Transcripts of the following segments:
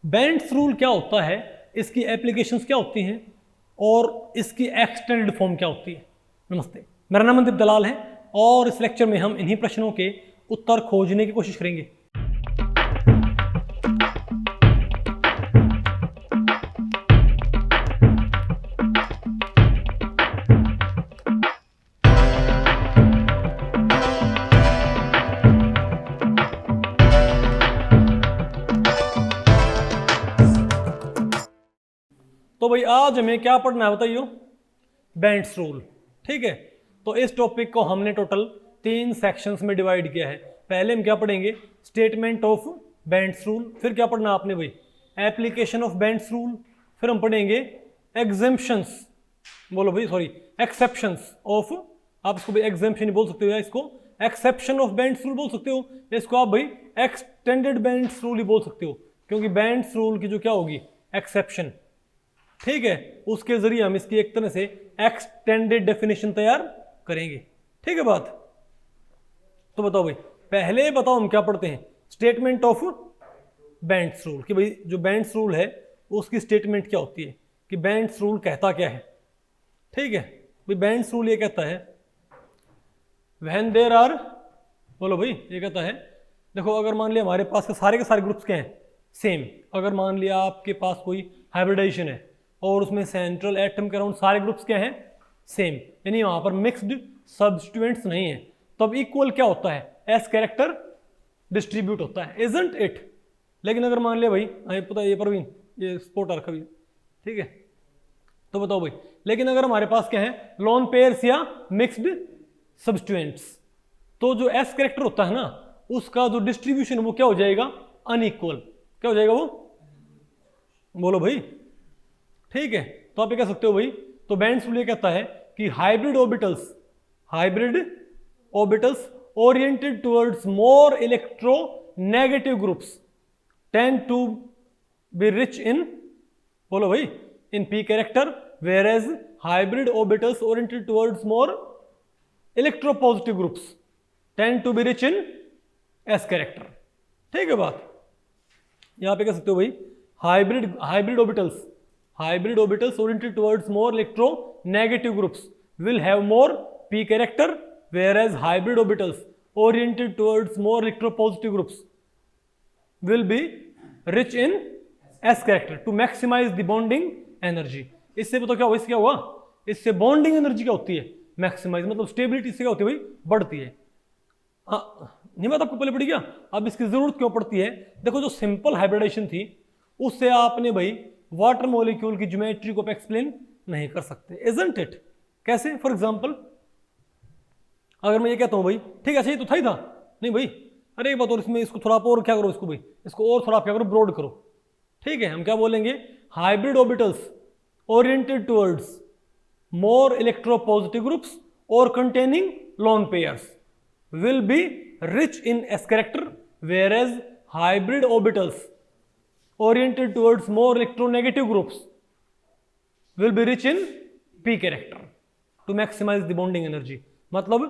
Bent's rule क्या होता है, इसकी एप्लीकेशंस क्या होती हैं और इसकी एक्सटेंडेड फॉर्म क्या होती है। नमस्ते, मेरा नाम मनदीप दलाल है और इस लेक्चर में हम इन्हीं प्रश्नों के उत्तर खोजने की कोशिश करेंगे। तो भाई आज हमें क्या पढ़ना है बताइए, बेंट्स रूल। ठीक है, तो इस टॉपिक को हमने टोटल 3 सेक्शंस में डिवाइड किया है। पहले हम क्या पढ़ेंगे, स्टेटमेंट ऑफ बेंट्स रूल, फिर क्या पढ़ना आपने भाई, एप्लीकेशन ऑफ बेंट्स रूल, फिर हम पढ़ेंगे एग्जेम्पशंस, बोलो भाई सॉरी एक्सेप्शंस ऑफ, आप इसको भाई एग्जेम्पशन ही बोल सकते हो या इसको एक्सेप्शन ऑफ बेंट्स रूल बोल सकते हो, इसको आप भाई एक्सटेंडेड बेंट्स रूल ही बोल सकते हो, क्योंकि बेंट्स रूल की जो क्या होगी एक्सेप्शन, ठीक है, उसके जरिए हम इसकी एक तरह से एक्सटेंडेड डेफिनेशन तैयार करेंगे। ठीक है बात, तो बताओ भाई, पहले बताओ हम क्या पढ़ते हैं, स्टेटमेंट ऑफ बेंट्स रूल, कि भाई जो बेंट्स रूल है उसकी स्टेटमेंट क्या होती है, कि बेंट्स रूल कहता क्या है। ठीक है भाई, बेंट्स रूल ये कहता है व्हेन देयर आर, बोलो भाई, ये कहता है देखो, अगर मान लिया हमारे पास के सारे ग्रुप्स क्या हैं सेम, अगर मान लिया आपके पास कोई हाइब्रिडाइजेशन है और उसमें सेंट्रल एटम के अराउंड सारे ग्रुप्स क्या हैं सेम, यानी वहां पर मिक्स्ड सब्स्टिट्यूएंट्स नहीं है, तब इक्वल क्या होता है, एस कैरेक्टर डिस्ट्रीब्यूट होता है, इजंट इट। लेकिन अगर मान लिया भाई, पता है ये परवीन, ये स्पोर्ट रखा भी, ठीक है, तो बताओ भाई, लेकिन अगर हमारे पास क्या है लॉन पेयर्स या मिक्स्ड सब्स्टिट्यूएंट्स, तो जो एस कैरेक्टर होता है ना उसका जो डिस्ट्रीब्यूशन वो क्या हो जाएगा, अनइक्वल। क्या हो जाएगा वो, बोलो भाई, ठीक है, तो आप ये कह सकते हो भाई, तो बेंट्स रूल ये कहता है कि hybrid orbitals oriented towards more electronegative groups tend to be rich in, बोलो भाई, in p character, whereas hybrid orbitals oriented towards more electropositive groups tend to be rich in s character. ठीक है बात, यहां पे कह सकते हो भाई, hybrid orbitals oriented towards more electronegative groups will have more p character, whereas hybrid orbitals oriented towards more electropositive groups will be rich in s character to maximize the bonding energy। इससे बताओ क्या हुआ, इससे क्या हुआ, इससे bonding energy क्या होती है, मैक्सिमाइज, मतलब स्टेबिलिटी से क्या होती है भाई, बढ़ती है। नहीं बात आपको पहले पड़ी क्या, अब इसकी जरूरत क्यों पड़ती है, देखो जो सिंपल हाइब्रिडाइजेशन थी उससे आपने भाई वाटर मॉलिक्यूल की ज्योमेट्री को एक्सप्लेन नहीं कर सकते, इजंट इट। कैसे, फॉर एग्जांपल अगर मैं ये कहता हूं भाई, ठीक है, अच्छा ये तो था ही था, नहीं भाई, अरे एक बात और, इसमें इसको थोड़ा आप और क्या करो, इसको भाई, इसको और थोड़ा आप क्या करो, ब्रॉड करो। ठीक है, हम क्या बोलेंगे, hybrid orbitals oriented towards more electropositive groups और containing lone pairs will be rich in s character, whereas hybrid orbitals oriented towards more electronegative groups will be rich in p character to maximize the bonding energy। मतलब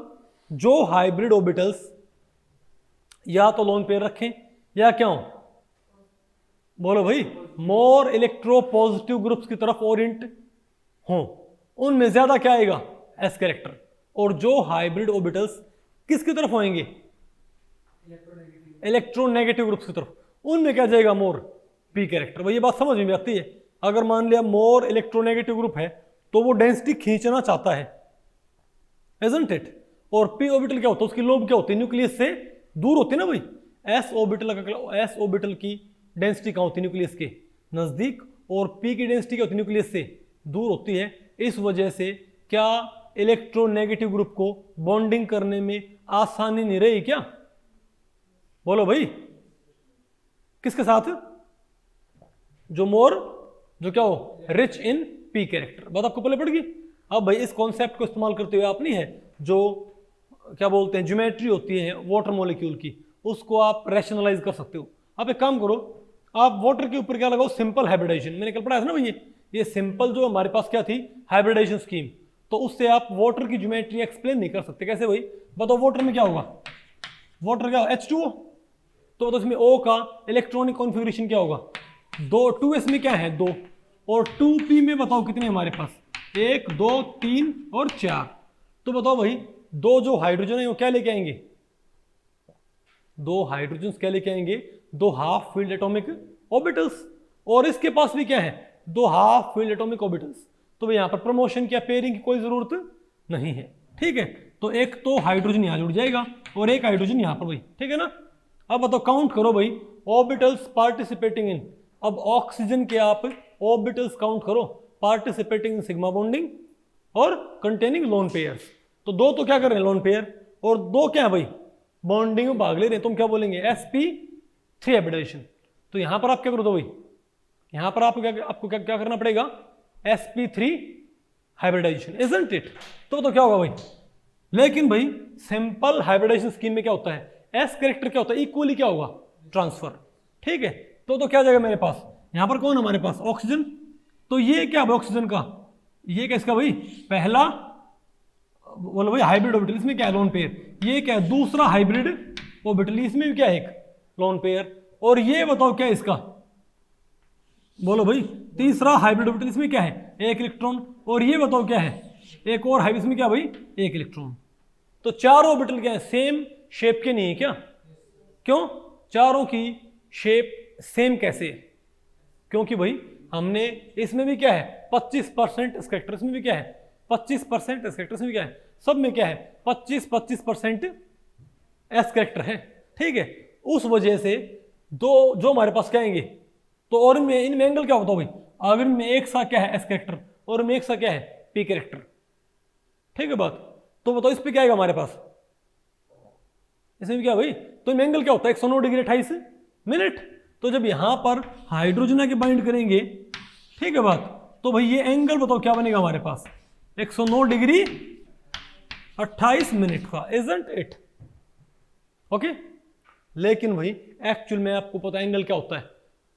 जो hybrid orbitals या तो lone pair रखें या क्या हो, बोलो भाई, मोर इलेक्ट्रोपॉजिटिव ग्रुप्स की तरफ ओरिएंट हो, उनमें ज्यादा क्या आएगा, एस कैरेक्टर। और जो हाइब्रिड ऑर्बिटल्स किसकी तरफ होंगे, इलेक्ट्रोनेगेटिव ग्रुप्स की तरफ, उनमें क्या जाएगा, मोर पी कैरेक्टर। भाई ये बात समझ में आती है, अगर मान लिया मोर इलेक्ट्रोनेगेटिव ग्रुप है तो वो डेंसिटी खींचना चाहता है, इजंट इट। और पी ऑर्बिटल क्या होता है, उसकी लोब क्या होती है, न्यूक्लियस से दूर होती है ना भाई, एस ऑर्बिटल की डेंसिटी कहाँ होती है, न्यूक्लियस के नजदीक, और पी की डेंसिटी क्या होती है, न्यूक्लियस से दूर होती है। इस वजह से क्या इलेक्ट्रोनेगेटिव ग्रुप को बॉन्डिंग करने में आसानी नहीं रही क्या, बोलो भाई, किसके साथ, जो क्या हो, रिच इन पी कैरेक्टर। बात आपको पहले पड़ गई। अब भाई इस कॉन्सेप्ट को इस्तेमाल करते हुए आप नहीं है, जो क्या बोलते हैं ज्योमेट्री होती है वाटर मॉलिक्यूल की, उसको आप रैशनलाइज कर सकते हो। आप एक काम करो, आप वाटर के ऊपर क्या लगाओ, सिंपल हाइब्रिडाइजेशन, मैंने कल पढ़ाया था ना भाई, ये सिंपल जो हमारे पास क्या थी हाइब्रिडाइजेशन स्कीम, तो उससे आप वाटर की ज्योमेट्री एक्सप्लेन नहीं कर सकते। कैसे भाई, बताओ, वाटर में क्या होगा, वाटर क्या H2O, तो इसमें O का इलेक्ट्रॉनिक कॉन्फ़िगरेशन क्या होगा, 2s में क्या है 2, और 2p में बताओ कितने हमारे पास 1 2 3 और 4। तो बताओ भाई दो जो हाइड्रोजन है वो क्या लेके आएंगे, दो हाइड्रोजन क्या लेके आएंगे, दो हाफ फील्ड एटॉमिक ऑर्बिटल्स, और इसके पास भी क्या है दो हाफ फील्ड एटॉमिक ऑर्बिटल्स। तो भाई यहाँ पर प्रमोशन क्या पेयरिंग की कोई जरूरत नहीं है, ठीक है। तो एक तो हाइड्रोजन यहाँ जुड़ जाएगा और एक हाइड्रोजन यहाँ पर भाई, ठीक है ना। अब बताओ काउंट करो भाई ऑर्बिटल्स पार्टिसिपेटिंग इन, अब ऑक्सीजन के आप ऑर्बिटल्स काउंट करो पार्टिसिपेटिंग इन सिग्मा बॉन्डिंग और कंटेनिंग लोन पेयर्स। तो दो तो क्या कर रहे हैं लोन पेयर, और दो क्या है भाई बॉन्डिंग में भाग ले रहे हैं, तुम क्या बोलेंगे sp3 हाइब्रिडाइजेशन। तो यहां पर आप क्या करो दो भाई, यहां पर आपको क्या करना पड़ेगा sp3 हाइब्रिडाइजेशन, इजंट इट। तो क्या होगा भाई, लेकिन भाई सिंपल हाइब्रिडाइजेशन स्कीम में क्या होता है एस कैरेक्टर क्या होता है इक्वली क्या होगा ट्रांसफर, ठीक है। तो क्या जाएगा मेरे पास, यहां पर कौन हमारे पास ऑक्सीजन, तो ये क्या है ऑक्सीजन का, ये क्या इसका भाई पहला बोलो भाई हाइब्रिड ऑर्बिटल, इसमें क्या है लोन पेयर, ये क्या है दूसरा हाइब्रिड ऑर्बिटल, इसमें भी क्या है एक लोन पेयर, और ये बताओ क्या है इसका बोलो भाई तीसरा हाइब्रिड ऑर्बिटल, इसमें क्या है एक इलेक्ट्रॉन, और ये बताओ क्या है एक और हाइब्रिड, इसमें क्या भाई एक इलेक्ट्रॉन। तो चारों ऑर्बिटल क्या है सेम शेप के नहीं है क्या, क्यों चारों की शेप सेम कैसे, क्योंकि भाई हमने इसमें भी क्या है 25% स्पेक्टर, इसमें भी क्या है 25% स्पेक्टर, इसमें भी क्या है सब में क्या है 25% एस कैरेक्टर है, ठीक है। उस वजह से दो जो हमारे पास क्या आएंगे, तो और इनमें एंगल क्या होता है भाई, अगर इनमें एक सा क्या है एस कैरेक्टर और इनमें एक सा क्या है पी कैरेक्टर, ठीक है बात। तो बताओ इस पे क्या आएगा हमारे पास, इसमें क्या भाई, तो इनमें एंगल क्या होता है 109 डिग्री 28 मिनट। तो जब यहां पर हाइड्रोजन के बाइंड करेंगे, ठीक है बात, तो भाई ये एंगल बताओ क्या बनेगा हमारे पास 109 डिग्री 28 मिनट का, इजंट इट, ओके। लेकिन भाई एक्चुअल में आपको पता एंगल क्या होता है,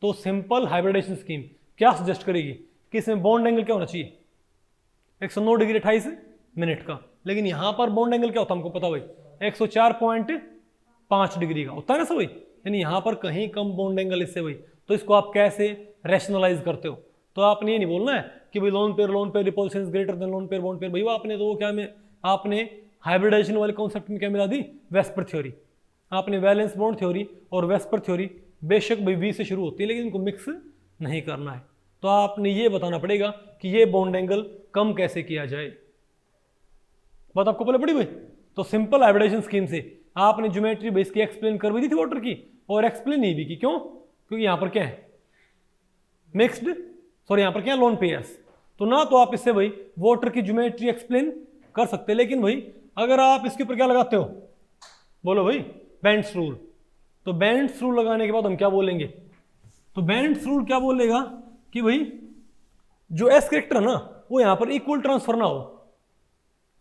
तो सिंपल हाइब्रिडाइजेशन स्कीम क्या सजेस्ट करेगी कि इसमें बॉन्ड एंगल क्या होना चाहिए 109 डिग्री 28 मिनट का, लेकिन यहां पर बॉन्ड एंगल क्या होता है हमको पता भाई 104.5 डिग्री का होता है ना सब भाई, यानी यहां पर कहीं कम बॉन्ड एंगल इससे भाई। तो इसको आप कैसे रैशनलाइज करते हो, तो आपने ये नहीं बोलना है कि भाई lone pair repulsion is greater than lone pair bond pair, भाई आपने तो क्या में आपने हाइब्रिडाइजेशन वाले कॉन्सेप्ट में क्या मिला दी वेस्पर थ्योरी, आपने वैलेंस बॉन्ड थ्योरी और वेस्पर थ्योरी बेशक भाई वी से शुरू होती है लेकिन इनको मिक्स नहीं करना है। तो आपने ये बताना पड़ेगा कि ये बॉन्ड एंगल कम कैसे किया जाए, बात आपको पहले पड़ी भाई। तो सिंपल हाइब्रिडाइजेशन स्कीम से आपने ज्योमेट्री बेस की एक्सप्लेन कर भी दी थी वाटर की, और एक्सप्लेन नहीं भी की, क्यों, क्योंकि यहां पर क्या है मिक्स्ड, सॉरी यहां पर क्या है लोन पेयर्स। तो ना तो आप इससे भाई वाटर की ज्योमेट्री एक्सप्लेन कर सकते, लेकिन भाई अगर आप इसके ऊपर क्या लगाते हो बोलो भाई बेंड्स रूल, तो बेंड्स रूल लगाने के बाद हम क्या बोलेंगे, तो बेंड्स रूल क्या बोलेगा कि भाई जो एस कैरेक्टर है ना वो यहां पर इक्वल ट्रांसफर ना हो।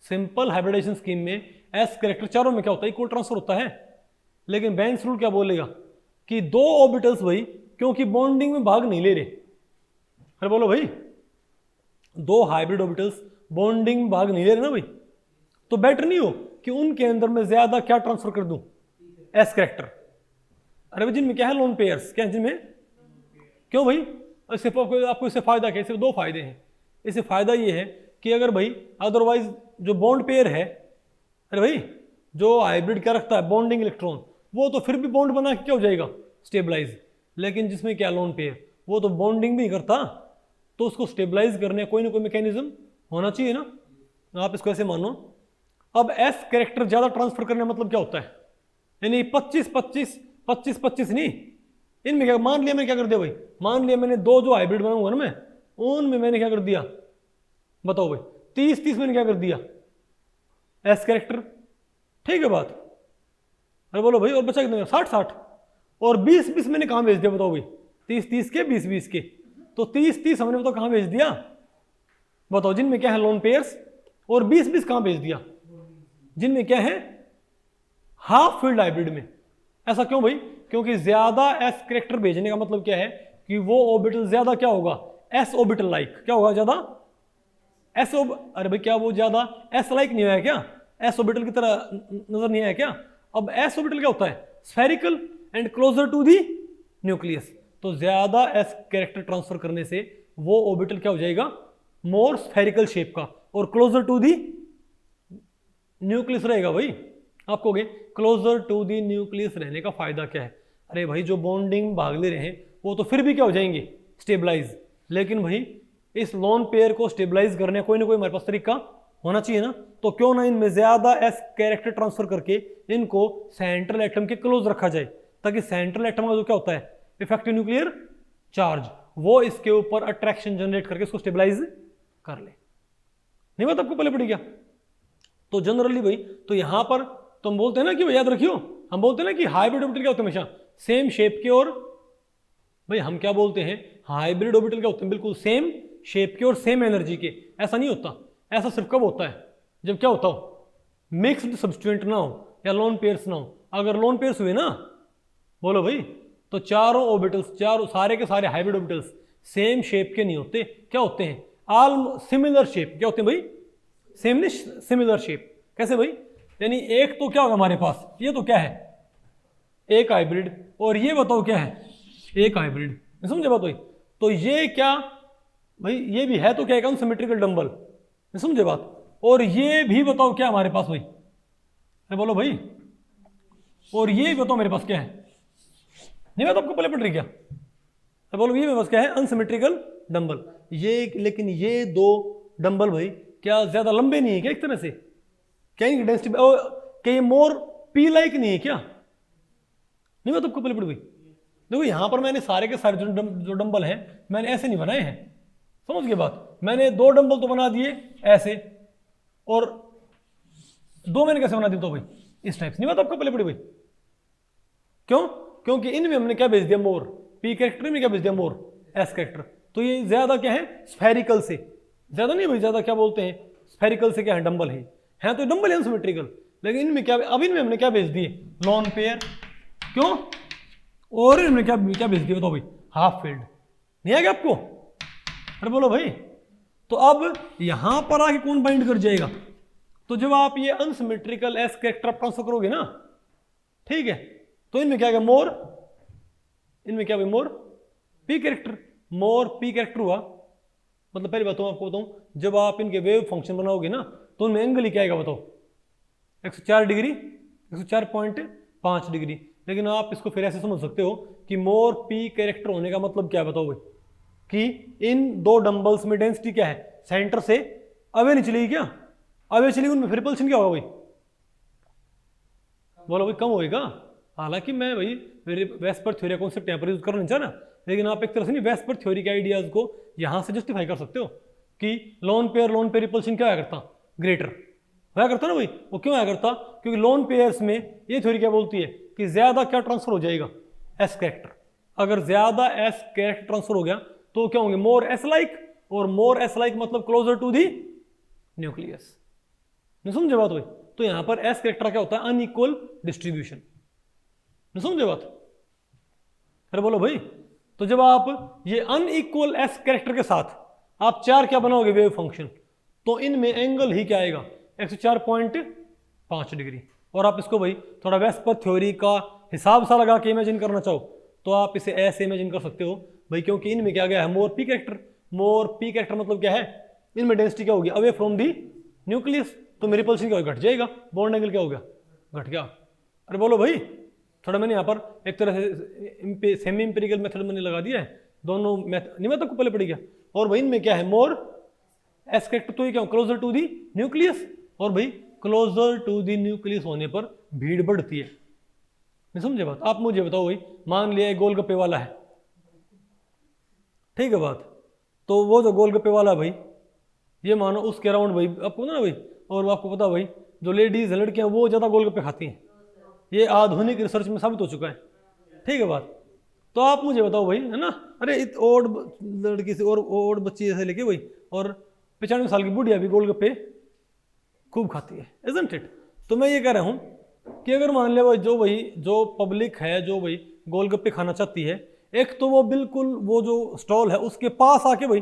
सिंपल हाइब्रिडाइजेशन स्कीम में एस कैरेक्टर चारों में क्या होता है इक्वल ट्रांसफर होता है, लेकिन बेंड्स रूल क्या बोलेगा कि दो ऑर्बिटल्स भाई क्योंकि बॉन्डिंग में भाग नहीं ले रहे, अरे बोलो भाई दो हाइब्रिड ऑर्बिटल्स बॉन्डिंग में भाग नहीं ले रहे ना भाई, तो बेटर नहीं हो कि उनके अंदर में ज्यादा क्या ट्रांसफर कर दूं एस कैरेक्टर, अरे भाई जिनमें क्या है लोन पेयर्स क्या है जिनमें, क्यों भाई इससे आपको इससे फायदा क्या है, सिर्फ दो फायदे हैं। इससे फायदा ये है कि अगर भाई अदरवाइज जो बॉन्ड पेयर है, अरे भाई जो हाइब्रिड क्या रखता है बॉन्डिंग इलेक्ट्रॉन, वो तो फिर भी बॉन्ड बना के क्या हो जाएगा स्टेबलाइज, लेकिन जिसमें क्या लोन पेयर वो तो बॉन्डिंग भी नहीं करता, तो उसको स्टेबलाइज करने कोई ना कोई मैकेनिज्म होना चाहिए ना, आप इसको ऐसे मानो। अब एस कैरेक्टर ज्यादा ट्रांसफर करने का मतलब क्या होता है, यानी 25-25 नहीं, इनमें क्या मान लिया मैंने क्या कर दिया भाई, मान लिया मैंने दो जो हाइब्रिड बनाऊंगा ना मैं उनमें मैंने क्या कर दिया बताओ भाई 30-30 मैंने क्या कर दिया एस कैरेक्टर, ठीक है बात, अरे बोलो भाई और बचा कितना 60-60 और 20-20 मैंने कहां भेज दिया बताओ भाई 30-30 के 20-20 के, तो 30-30 हमने बताओ कहां भेज दिया बताओ, जिनमें क्या है लोन पेयर्स, और 20-20 कहां भेज दिया जिनमें क्या है हाफ फील्ड हाइब्रिड में। ऐसा क्यों भाई, क्योंकि ज्यादा एस कैरेक्टर भेजने का मतलब क्या है कि वो ऑर्बिटल ज्यादा क्या होगा एस ऑर्बिटल लाइक, क्या होगा ज्यादा एस, अरे भाई क्या वो ज्यादा एस लाइक नहीं है क्या, एस ऑर्बिटल की तरह नजर नहीं आया क्या। अब एस ऑर्बिटल क्या होता है spherical and closer to the nucleus, तो ज्यादा एस कैरेक्टर ट्रांसफर करने से वो ऑर्बिटल क्या हो जाएगा, मोर स्फेरिकल शेप का और क्लोजर टू दी न्यूक्लियस रहेगा। भाई आप कहोगे क्लोजर टू दी न्यूक्लियस रहने का फायदा क्या है? अरे भाई जो बॉन्डिंग भाग ले रहे हैं वो तो फिर भी क्या हो जाएंगे, स्टेबलाइज। लेकिन भाई इस लोन पेयर को स्टेबलाइज करने कोई ना कोई हमारे पास तरीका होना चाहिए ना, तो क्यों ना इनमें ज्यादा एस कैरेक्टर ट्रांसफर करके इनको सेंट्रल एटम के क्लोज रखा जाए, ताकि सेंट्रल एटम का जो क्या होता है इफेक्टिव न्यूक्लियर चार्ज, वो इसके ऊपर अट्रैक्शन जनरेट करके इसको स्टेबलाइज कर ले। नहीं बात आपको पहले पड़ी क्या? तो जनरली भाई तो यहां पर तुम बोलते हैं ना कि भाई याद रखियो, हम बोलते हैं ना कि हाइब्रिड ऑर्बिटल क्या होते हैं हमेशा सेम शेप के, और भाई हम क्या बोलते हैं हाइब्रिड ऑर्बिटल क्या होते हैं बिल्कुल सेम शेप के और सेम एनर्जी के। ऐसा नहीं होता, ऐसा सिर्फ कब होता है जब क्या होता हो मिक्स्ड सब्स्टिट्यूएंट ना हो या लोन पेयर्स ना हो। अगर लोन पेयर्स हुए ना, बोलो भाई, तो चारों ऑर्बिटल्स, चारों सारे के सारे हाइब्रिड ऑर्बिटल्स सेम शेप के नहीं होते, क्या होते हैं ऑल सिमिलर शेप। क्या होते हैं भाई, सेम नहीं सिमिलर शेप। कैसे भाई, यानी एक तो क्या होगा हमारे पास, ये तो क्या है एक हाइब्रिड, और ये बताओ क्या है एक हाइब्रिड, समझे बात भाई? तो ये क्या भाई, ये भी है तो क्या है अनसिमेट्रिकल डंबल, समझे बात? और ये भी बताओ क्या हमारे पास भाई, अरे बोलो भाई, और ये बताओ मेरे पास क्या है, नहीं बात आपको पहले पड़ रही क्या? अरे बोलो ये मेरे पास क्या है अनसिमेट्रिकल डंबल। ये लेकिन ये दो डंबल भाई क्या ज्यादा लंबे नहीं है क्या एक तरह से? क्या इनकी डेंसिटी क्या ये मोर पी लाइक नहीं है क्या? नहीं बात आपको पहले पड़ गई? देखो यहां पर मैंने सारे के सारे जो डंबल हैं मैंने ऐसे नहीं बनाए हैं, समझ गए बात? मैंने दो डंबल तो बना दिए ऐसे, और दो मैंने कैसे बना दिए तो भाई इस टाइप से। नहीं बात आपको पहले पड़ी भाई? क्यों? क्योंकि इनमें हमने क्या भेज दिया मोर, पी कैरेक्टर में क्या भेज दिया मोर एस कैरेक्टर। तो ये ज्यादा क्या है स्फेरिकल से, ज्यादा नहीं भाई, ज्यादा क्या बोलते हैं स्फेरिकल से क्या है डंबल है तो डंबल है सिमेट्रिकल। लेकिन इनमें क्या, अब इनमें हमने क्या भेज दिए लॉन पेयर, क्यों? और इनमें क्या क्या भेज दिया तो भाई हाफ फील्ड। नहीं आएगा आपको? अरे बोलो भाई। तो अब यहां पर आके कौन बाइंड कर जाएगा? तो जब आप ये अनसिमेट्रिकल एस कैरेक्टर ट्रांसफर करोगे ना, ठीक है, तो इनमें क्या मोर, इनमें क्या भाई मोर पी कैरेक्टर, मोर पी कैरेक्टर हुआ। मतलब पहली बात तो आपको बताऊं, जब आप इनके वेव फंक्शन बनाओगे ना तो उनमें एंगल ही क्या आएगा बताओ 104 डिग्री, 104.5 डिग्री। लेकिन आप इसको फिर ऐसे समझ सकते हो कि मोर पी कैरेक्टर होने का मतलब क्या है बताओ भाई, कि इन दो डंबल्स में डेंसिटी क्या है सेंटर से अवे नहीं चलेगी क्या? अवे चलेगी, उनमें फिर रिपल्शन क्या होगा भाई? बोलो भाई कम होएगा। हालांकि मैं भाई वेस्पर थ्योरी कॉन्सेप्ट यहाँ पर यूज करना नहीं चाह रहा, लेकिन आप एक तरह से नहीं वेस्पर थ्योरी के आइडियाज को यहाँ से जस्टिफाई कर सकते हो कि लोन पेयर रिपल्शन क्या आया करता ग्रेटर होया करता ना भाई। वो क्यों आया करता? क्योंकि लोन पेयर्स में ये थ्योरी क्या बोलती है कि ज्यादा क्या ट्रांसफर हो जाएगा एस कैरेक्टर। अगर ज्यादा एस कैरेक्टर ट्रांसफर हो गया तो क्या होंगे मोर एस लाइक, और मोर एस लाइक मतलब क्लोजर टू दी न्यूक्लियस। नहीं समझे बात भाई? तो यहां पर एस कैरेक्टर क्या होता है अनइक्वल डिस्ट्रीब्यूशन। नहीं समझे बात? अरे बोलो भाई। तो जब आप ये अनइक्वल एस कैरेक्टर के साथ आप चार क्या बनाओगे वेव फंक्शन, तो इनमें एंगल ही क्या आएगा 104.5 डिग्री। और आप इसको भाई थोड़ा वेस्पर थ्योरी का हिसाब सा लगा के इमेजिन करना चाहो तो आप इसे ऐसे इमेजिन कर सकते हो भाई, क्योंकि इनमें क्या गया है मोर पी कैरेक्टर। मोर पी कैरेक्टर मतलब क्या है, इनमें डेंसिटी क्या होगी अवे फ्रॉम दी न्यूक्लियस, तो मेरी रिपल्शन क्या होगा घट जाएगा, बॉन्ड एंगल क्या हो गया घट गया। अरे बोलो भाई, थोड़ा मैंने यहाँ पर एक तरह से सेमी इंपेरिकल मेथड मैंने लगा दिया है, दोनों मेथड नहीं मतलब पहले पड़ी गया। और भाई इनमें क्या है मोर एस कैरेक्टर, तो ये क्या क्लोजर टू दी न्यूक्लियस, और भाई क्लोजर टू दी न्यूक्लियस होने पर भीड़ बढ़ती है। नहीं समझे बात? आप मुझे बताओ भाई, मान लिया गोलगप्पे वाला है, ठीक है बात, तो वो जो गोलगप्पे वाला भाई ये मानो उसके अराउंड भाई आपको ना भाई, और आपको पता भाई जो लेडीज लड़कियां वो ज्यादा गोलगप्पे खाती हैं, ये आधुनिक रिसर्च में साबित हो चुका है, ठीक है बात। तो आप मुझे बताओ भाई, है ना, अरे ओड लड़की से और ओड बच्ची ऐसे लेके भाई, और 95 साल की बुढ़िया भी गोलगप्पे खूब खाती है, इजंट इट? तो मैं ये कह रहा हूँ कि अगर मान लिया भाई जो पब्लिक है जो भाई गोलगप्पे खाना चाहती है, एक तो वो बिल्कुल वो जो स्टॉल है उसके पास आके भाई,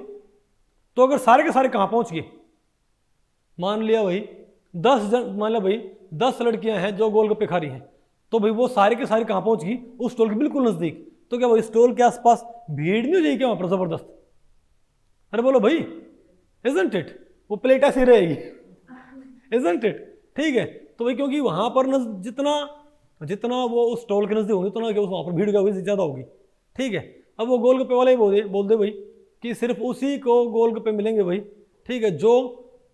तो अगर सारे के सारे कहाँ पहुंच गए, मान लिया भाई 10 जन, मान लिया भाई 10 लड़कियां हैं जो गोलगप्पे खा रही हैं, तो भाई वो सारे के सारे कहाँ पहुंच गई उस स्टॉल के बिल्कुल नजदीक। तो क्या भाई स्टॉल के आसपास भीड़ नहीं हो जाएगी क्या वहां पर जबरदस्त? अरे बोलो भाई, इजंट इट? वो प्लेट ऐसी रहेगी, इजंट इट? ठीक है, तो भाई क्योंकि वहां पर जितना वो उस स्टॉल के नजदीक होंगे उतना क्या वहां पर भीड़ क्या होगी, ज्यादा होगी। ठीक है, अब वो गोलगप्पे वाले ही बोल दे भाई कि सिर्फ उसी को गोलगप्पे मिलेंगे भाई, ठीक है, जो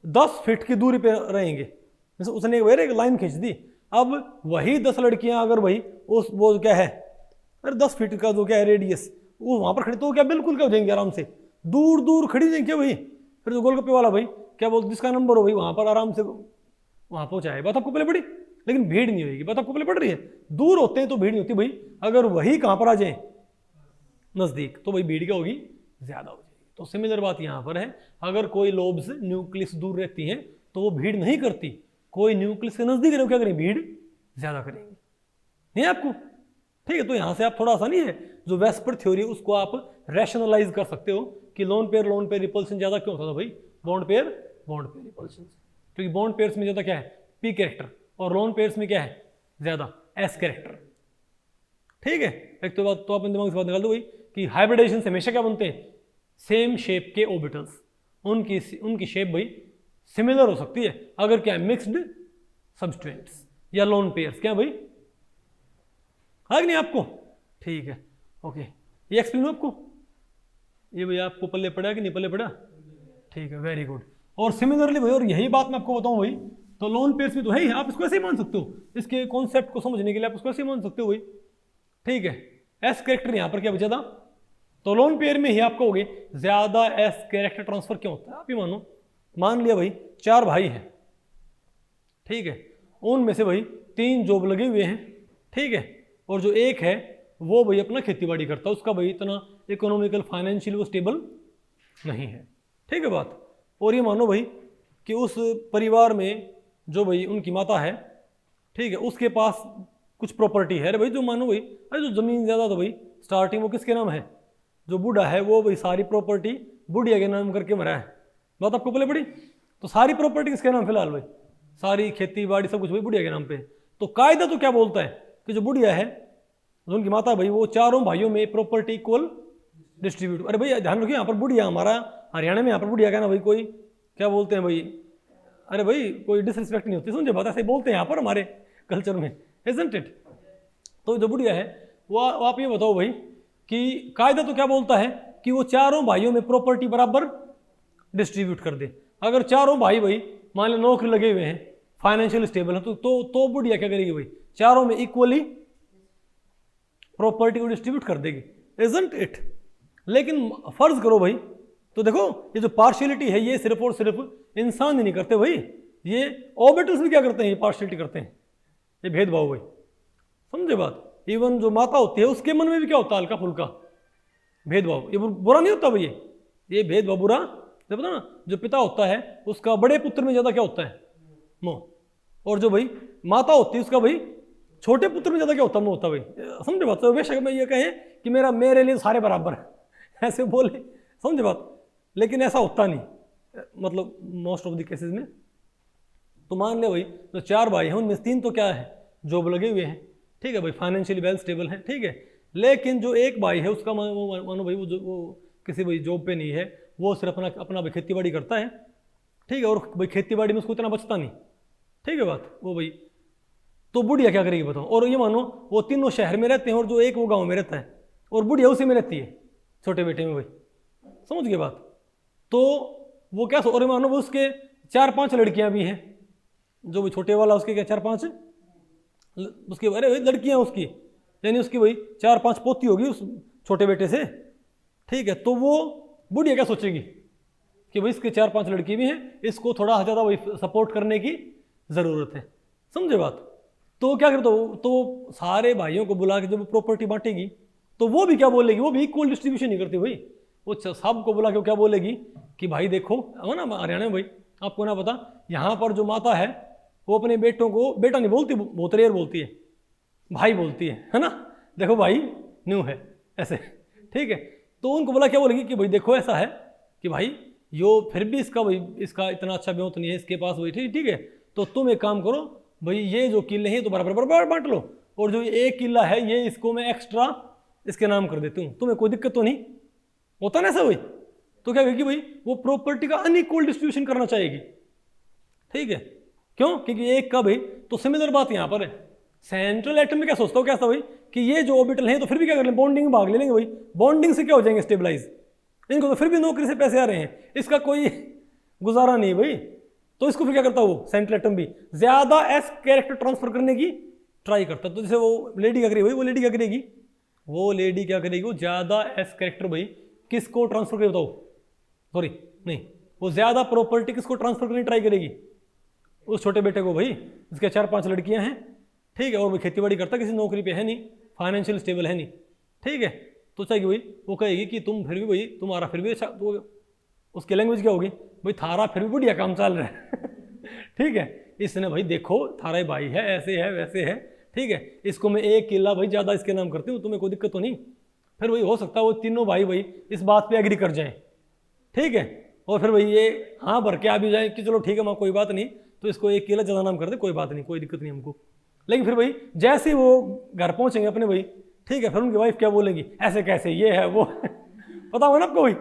10 फीट की दूरी पे रहेंगे। जैसे उसने एक लाइन खींच दी, अब वही 10 लड़कियां अगर भाई वो क्या है, अरे 10 फीट का जो क्या है रेडियस, वो वहां पर खड़ी तो क्या बिल्कुल क्या हो जाएंगे, आराम से दूर दूर खड़ी जाएंगे क्या भाई। फिर जो गोलगप्पे वाला भाई क्या बोलते, जिसका नंबर हो भाई वहां पर आराम से वहां पहुंचाए। बात आपको पहले पड़ी, लेकिन भीड़ नहीं होगी। बात आपको पहले पड़ रही है? दूर होते हैं तो भीड़ नहीं होती भाई, अगर वही कहां पर आ जाए नजदीक तो भाई भीड़ क्या होगी, ज्यादा हो जाएगी। तो सिमिलर बात यहां पर है, अगर कोई लोब्स न्यूक्लियस दूर रहती हैं तो वो भीड़ नहीं करती, कोई न्यूक्लियस के नजदीक रहे क्या करें, भीड़ ज्यादा करेंगे। नहीं आपको? ठीक है, तो यहां से आप थोड़ा आसानी है, जो वेस्पर थ्योरी उसको आप रैशनलाइज कर सकते हो कि लोन पेयर रिपल्शन ज्यादा क्यों होता था भाई, बॉन्ड पेयर रिपल्शन, क्योंकि बॉन्ड पेयर्स में ज्यादा क्या है, पी कैरेक्टर, और लोन पेयर्स में क्या है, ज्यादा एस कैरेक्टर। ठीक है, एक तो बात तो अपने दिमाग से बात निकाल दो भाई कि हाइब्रिडाइजेशन से हमेशा क्या बनते हैं, सेम शेप के ऑर्बिटल्स, उनकी शेप भाई सिमिलर हो सकती है अगर क्या है, मिक्स्ड सब्सटेंट्स या लोन पेयर्स। क्या भाई, है कि नहीं आपको? ठीक है, ओके, ये एक्सप्लेन आपको, ये भाई आपको पल्ले पड़ा कि नहीं पल्ले पड़ा? ठीक है, वेरी गुड। और सिमिलरली भाई, और यही बात मैं आपको बताऊं भाई, तो लोन पेयर्स में तो है ही, आप इसको ऐसे ही मान सकते हो, इसके कॉन्सेप्ट को समझने के लिए आप इसको ऐसे ही मान सकते हो भाई। ठीक है, एस कैरेक्टर यहां पर क्या बचा था, तो लोन पेयर में ही आप कहोगे ज्यादा एस कैरेक्टर ट्रांसफर क्यों होता है। आप ही मानो, मान लिया भाई 4 भाई हैं, ठीक है, उनमें से भाई 3 जॉब लगे हुए हैं, ठीक है, और जो एक है वो भाई अपना खेती बाड़ी करता है, उसका भाई इतना इकोनॉमिकल फाइनेंशियल वो स्टेबल नहीं है। ठीक है बात। और ये मानो भाई कि उस परिवार में जो भाई उनकी माता है, ठीक है, उसके पास कुछ प्रॉपर्टी है। अरे भाई जो मानो भाई, अरे जो जमीन ज़्यादा तो भाई स्टार्टिंग वो किसके नाम है, जो बूढ़ा है वो भाई सारी प्रॉपर्टी बुढ़िया के नाम करके मरा है। बात आपको पहले पड़ी? तो सारी प्रॉपर्टी किसके नाम फिलहाल भाई, सारी खेती बाड़ी सब कुछ भाई बुढ़िया के नाम पे। तो कायदा तो क्या बोलता है कि जो बुढ़िया है, जो उनकी माता भाई, वो चारों भाइयों में प्रॉपर्टी इक्वल डिस्ट्रीब्यूट। अरे भाई ध्यान रखिए, यहाँ पर बुढ़िया हमारा हरियाणा में यहाँ पर बुढ़िया कहना भाई कोई क्या बोलते हैं भाई, अरे भाई कोई डिसरिस्पेक्ट नहीं होती, समझे बात, ऐसे बोलते हैं यहाँ पर हमारे कल्चर में, इजंट इट? तो जो बुढ़िया है वो आप ये बताओ भाई कि कायदा तो क्या बोलता है कि वो चारों भाइयों में प्रॉपर्टी बराबर डिस्ट्रीब्यूट कर दे। अगर चारों भाई भाई मान लो नौकरी लगे हुए हैं, फाइनेंशियल स्टेबल है, तो बुढ़िया क्या करेगी भाई, चारों में इक्वली प्रॉपर्टी को डिस्ट्रीब्यूट कर देगी, इजंट इट? लेकिन फर्ज करो भाई, तो देखो ये जो पार्शियलिटी है ये सिर्फ और सिर्फ इंसान ही नहीं करते भाई, ये ऑर्बिटल्स भी क्या करते हैं, ये पार्शियलिटी करते हैं, ये भेदभाव भाई, समझे बात? इवन जो माता होती है उसके मन में भी क्या होता है, हल्का फुल्का भेदभाव। ये बुरा नहीं होता भाई, ये भेदभाव बुरा जब पता ना, जो पिता होता है उसका बड़े पुत्र में ज्यादा क्या होता है, मोह, और जो भाई माता होती है उसका भाई छोटे पुत्र में ज्यादा क्या होता है, मोह होता है भाई, समझे बात? तो बेशक मैं ये कहें कि मेरे लिए सारे बराबर है ऐसे बोले, समझे बात, लेकिन ऐसा होता नहीं, मतलब मोस्ट ऑफ द केसेस में। तो मान ले भाई जो 4 भाई हैं उनमें 3 तो क्या है, जॉब लगे हुए हैं, ठीक है भाई, फाइनेंशियली वेल स्टेबल है, ठीक है, लेकिन जो एक भाई है उसका मानो भाई वो किसी भाई जॉब पे नहीं है, वो सिर्फ अपना भाई खेती बाड़ी करता है, ठीक है, और भाई खेती बाड़ी में उसको इतना बचता नहीं, ठीक है बात, वो भाई तो बुढ़िया क्या करेगी बताओ? और ये मानो वो तीनों शहर में रहते हैं और जो एक वो गाँव में रहता है, और बुढ़िया उसी में रहती है छोटे बेटे में भाई, समझ गए बात? तो वो क्या, और मानो वो उसके 4-5 लड़कियां भी हैं, जो भी छोटे वाला उसके क्या 4-5 उसकी, अरे लड़कियां उसकी, यानी उसकी भाई 4-5 पोती होगी उस छोटे बेटे से, ठीक है, तो वो बुढ़िया क्या सोचेगी कि भाई इसके 4-5 लड़की भी हैं, इसको थोड़ा ज़्यादा भाई सपोर्ट करने की ज़रूरत है, समझे बात? तो क्या करे, तो सारे भाइयों को बुला के जब प्रॉपर्टी बांटेगी तो वो भी क्या बोलेगी, वो भी इक्वल डिस्ट्रीब्यूशन नहीं करती भाई, वो सबको बुला के क्या बोलेगी कि भाई देखो, है ना हरियाणा में भाई, आपको ना पता, यहाँ पर जो माता है वो अपने बेटों को बेटा नहीं बोलती, बहुत रेयर बोलती है, भाई बोलती है ना, देखो भाई न्यू है ऐसे, ठीक है, तो उनको बोला क्या बोलेगी कि भाई देखो ऐसा है कि भाई यो फिर भी इसका इतना अच्छा ब्योत नहीं है इसके पास, भाई ठीक है, तो तुम एक काम करो भाई, ये जो किले हैं तो बराबर बांट लो, और जो एक किला है ये इसको मैं एक्स्ट्रा इसके नाम कर देती हूँ, तुम्हें कोई दिक्कत तो नहीं होता ना ऐसा भाई। तो क्या कहेगी भाई, वो प्रॉपर्टी का अनइक्वल डिस्ट्रीब्यूशन करना चाहेगी, ठीक है। क्यों? क्योंकि एक का भाई, तो सिमिलर बात यहाँ पर है। सेंट्रल एटम में क्या सोचता हूँ, क्या था भाई कि ये जो ऑर्बिटल है तो फिर भी क्या कर लेंगे, बॉन्डिंग में भाग ले लेंगे भाई, बॉन्डिंग से क्या हो जाएंगे स्टेबलाइज, इनको तो फिर भी नौकरी से पैसे आ रहे हैं, इसका कोई गुजारा नहीं भाई। तो इसको फिर क्या करता वो सेंट्रल एटम भी ज्यादा एस कैरेक्टर ट्रांसफर करने की ट्राई करता। तो जैसे वो लेडी क्या करेगी भाई, वो लेडी क्या करेगी, वो लेडी क्या करेगी, वो ज्यादा एस कैरेक्टर भाई किसको ट्रांसफर करेगी बताओ, सॉरी नहीं, वो ज्यादा प्रॉपर्टी किसको ट्रांसफर करने की ट्राई करेगी, उस छोटे बेटे को भाई, जिसके 4-5 लड़कियां हैं, ठीक है, और वो खेतीबाड़ी करता, किसी नौकरी पे है नहीं, फाइनेंशियल स्टेबल है नहीं, ठीक है। तो चाहिए भाई वो कहेगी कि तुम फिर भी भाई, तुम्हारा फिर भी अच्छा, तो उसकी लैंग्वेज क्या होगी भाई, थारा फिर भी बढ़िया काम चल रहा है ठीक है, इसने भाई देखो थारा ही भाई है, ऐसे है वैसे है, ठीक है, इसको मैं 1 किला भाई ज़्यादा इसके नाम करती हूँ, तुम्हें कोई दिक्कत तो नहीं। फिर वही हो सकता है वो तीनों भाई इस बात पे एग्री कर जाएं, ठीक है, और फिर भाई ये हाँ भर के आ भी जाए कि चलो ठीक है माँ कोई बात नहीं, तो इसको 1 किला ज़्यादा नाम कर दे, कोई बात नहीं, कोई दिक्कत नहीं हमको। लेकिन फिर भाई जैसे ही वो घर पहुँचेंगे अपने भाई, ठीक है, फिर उनकी वाइफ क्या बोलेगी, ऐसे कैसे ये है वो पता होगा ना आपको भाई,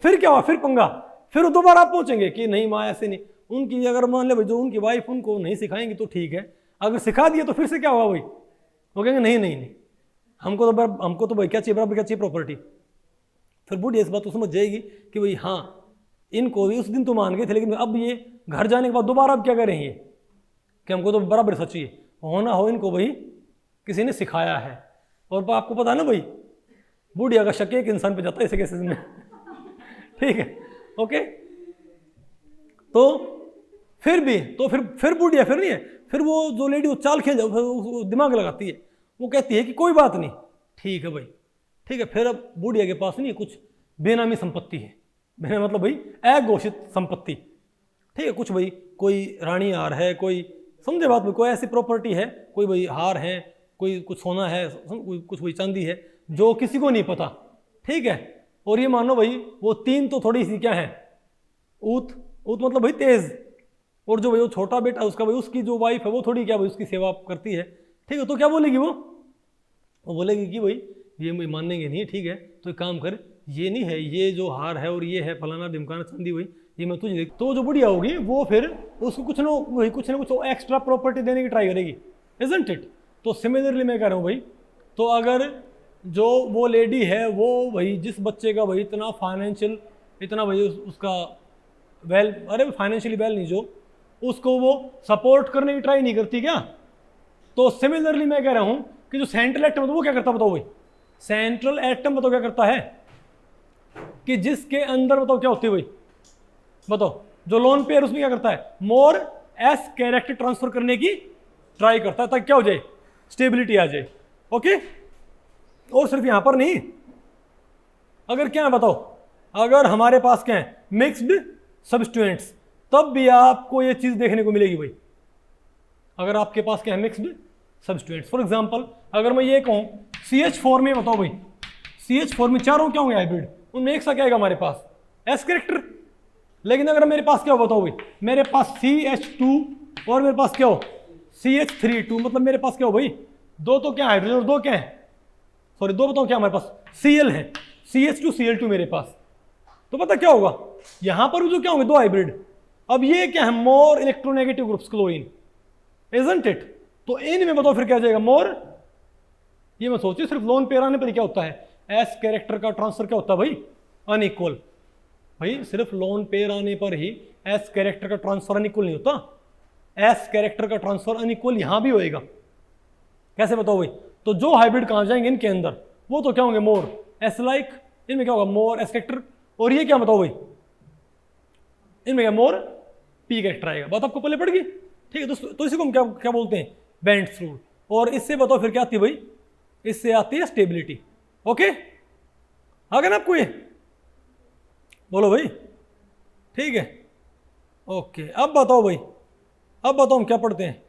फिर क्या हुआ, फिर पंगा, फिर दोबारा आप पहुँचेंगे कि नहीं माँ ऐसे नहीं। उनकी अगर मान ले भाई जो उनकी वाइफ उनको नहीं सिखाएंगी तो ठीक है, अगर सिखा दिए तो फिर से क्या होगा भाई, वो कहेंगे नहीं नहीं नहीं, हमको तो भाई क्या चाहिए, बराबर क्या चाहिए प्रॉपर्टी। फिर बूढ़ी इस बात को समझ जाएगी कि भाई हाँ इनको भी उस दिन तो मान गए थे, लेकिन अब ये घर जाने के बाद दोबारा अब क्या करेंगे कि हमको तो बराबर सच चाहिए, होना हो इनको भाई किसी ने सिखाया है। और आपको पता है ना भाई, बूढ़िया का शक एक इंसान पे जाता है ऐसे केसेस में ठीक है, ओके। तो फिर भी तो फिर बूढ़िया फिर नहीं है, फिर वो जो लेडी वो चाल खेल जाओ, दिमाग लगाती है, वो कहती है कि कोई बात नहीं, ठीक है भाई, ठीक है। फिर अब बूढ़िया के पास नहीं कुछ बेनामी संपत्ति है, बेना मतलब भाई अघोषित संपत्ति, ठीक है, कुछ भाई कोई रानी हार है, कोई समझे बात में, कोई ऐसी प्रॉपर्टी है, कोई भाई हार है, कोई कुछ सोना है, कुछ भाई चांदी है जो किसी को नहीं पता, ठीक है। और ये मानो भाई वो 3 तो थोड़ी सी क्या है, ऊत मतलब भाई तेज, और जो भाई वो छोटा बेटा उसका भाई, उसकी जो वाइफ है वो थोड़ी क्या भाई उसकी सेवा करती है, ठीक है। तो क्या बोलेगी वो बोलेगी कि भाई ये मानेंगे नहीं, ठीक है, तो एक काम कर, ये नहीं है, ये जो हार है और ये है फलाना ढिमकाना चांदी हुई, ये मैं तुझे तो जो बुढ़िया होगी वो फिर उसको कुछ ना कुछ एक्स्ट्रा प्रॉपर्टी देने की ट्राई करेगी, इजंट इट। तो सिमिलरली मैं कह रहा हूँ भाई, तो अगर जो वो लेडी है वो भाई जिस बच्चे का भाई इतना फाइनेंशियल, इतना भाई उसका वेल, अरे फाइनेंशियली वेल नहीं, जो उसको वो सपोर्ट करने की ट्राई नहीं करती क्या, तो सिमिलरली मैं कह रहा हूँ कि जो सेंट्रल एटम वो क्या करता बताओ भाई, सेंट्रल एटम बताओ क्या करता है, कि जिसके अंदर बताओ क्या होती है भाई, बताओ जो लोन पेयर उसमें क्या करता है, मोर एस कैरेक्टर ट्रांसफर करने की ट्राई करता है ताकि क्या हो जाए, स्टेबिलिटी आ जाए, ओके। और सिर्फ यहां पर नहीं, अगर क्या है बताओ, अगर हमारे पास क्या है मिक्स्ड सब्स्टिट्यूएंट्स, तब भी आपको ये चीज देखने को मिलेगी भाई, अगर आपके पास क्या है मिक्स्ड सब्स्टिट्यूएंट्स। फॉर एग्जांपल अगर मैं ये कहूं CH4 में बताओ भाई, CH4 में चारों क्या होंगे हाइब्रिड, उनमें एक सा क्या आएगा हमारे पास एस कैरेक्टर। लेकिन अगर मेरे पास क्या हो बताओ भाई, मेरे पास CH2 और मेरे पास क्या हो CH3 मतलब मेरे पास क्या हो भाई, 2 तो क्या हाइड्रोजन और 2 क्या है, सॉरी 2 बताओ क्या हमारे पास Cl है, CH2 Cl2 मेरे पास। तो पता क्या होगा, यहां पर जो क्या होंगे 2 हाइब्रिड, अब ये क्या है मोर electronegative groups chlorine, isn't it. तो इनमें बताओ फिर क्या जाएगा मोर, ये मैं सोचिए सिर्फ लोन पेयर आने पर क्या होता है, एस कैरेक्टर का ट्रांसफर क्या होता है भाई, अनइक्वल। भाई सिर्फ लोन पेयर आने पर ही एस कैरेक्टर का ट्रांसफर अनइक्वल नहीं होता, एस कैरेक्टर का ट्रांसफर अनइक्वल यहां भी होएगा। कैसे बताओ भाई, तो जो हाइब्रिड कहां जाएंगे इनके अंदर, वो तो क्या होंगे मोर एस लाइक, इनमें क्या होगा मोर एस कैरेक्टर, और ये क्या बताओ भाई, इनमें क्या मोर पी कैरेक्टर आएगा। बात आपको पहले पड़ गई, ठीक है। तो इसी को हम क्या बोलते हैं, बेंट्स रूल। और इससे बताओ फिर क्या आती है भाई, इससे आती है स्टेबिलिटी, ओके। आ गया ना आपको ये, बोलो भाई, ठीक है, ओके। अब बताओ भाई, अब बताओ हम क्या पढ़ते हैं,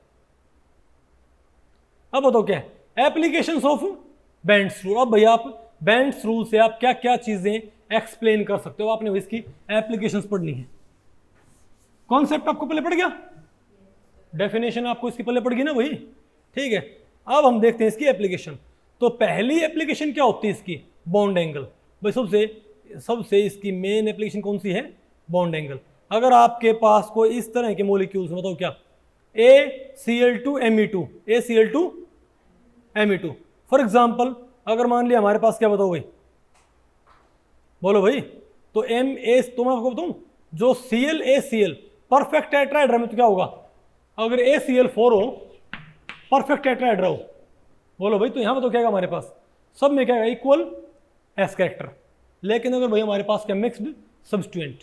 अब बताओ क्या है एप्लीकेशंस ऑफ बेंट्स रूल। अब भैया आप बेंट्स रूल से आप क्या क्या चीजें एक्सप्लेन कर सकते हो, आपने इसकी एप्लीकेशंस पढ़नी है। कॉन्सेप्ट आपको पहले पड़ गया, डेफिनेशन आपको इसकी पहले पड़ गई ना भाई, ठीक है। अब हम देखते हैं इसकी एप्लीकेशन। तो पहली एप्लीकेशन क्या होती है इसकी, बॉन्ड एंगल। भाई सबसे इसकी मेन एप्लीकेशन कौन सी है, बॉन्ड एंगल। अगर आपके पास कोई इस तरह के मॉलिक्यूल्स, बताओ क्या, ACl2Me2, ACl2Me2 फॉर एग्जाम्पल, अगर मान लिया हमारे पास क्या, बताओ भाई, बोलो भाई, तो तो मैं आपको बताऊं, जो ClACl परफेक्ट टेट्राहेड्रा में तो क्या होगा, अगर ACl4 हो, परफेक्ट टेट्राहेड्रा हो, बोलो भाई, तो यहां पर तो क्या है हमारे पास, सब में क्या है, इक्वल एस कैरेक्टर। लेकिन अगर भाई हमारे पास क्या, मिक्स्ड सब्स्टिट्यूएंट,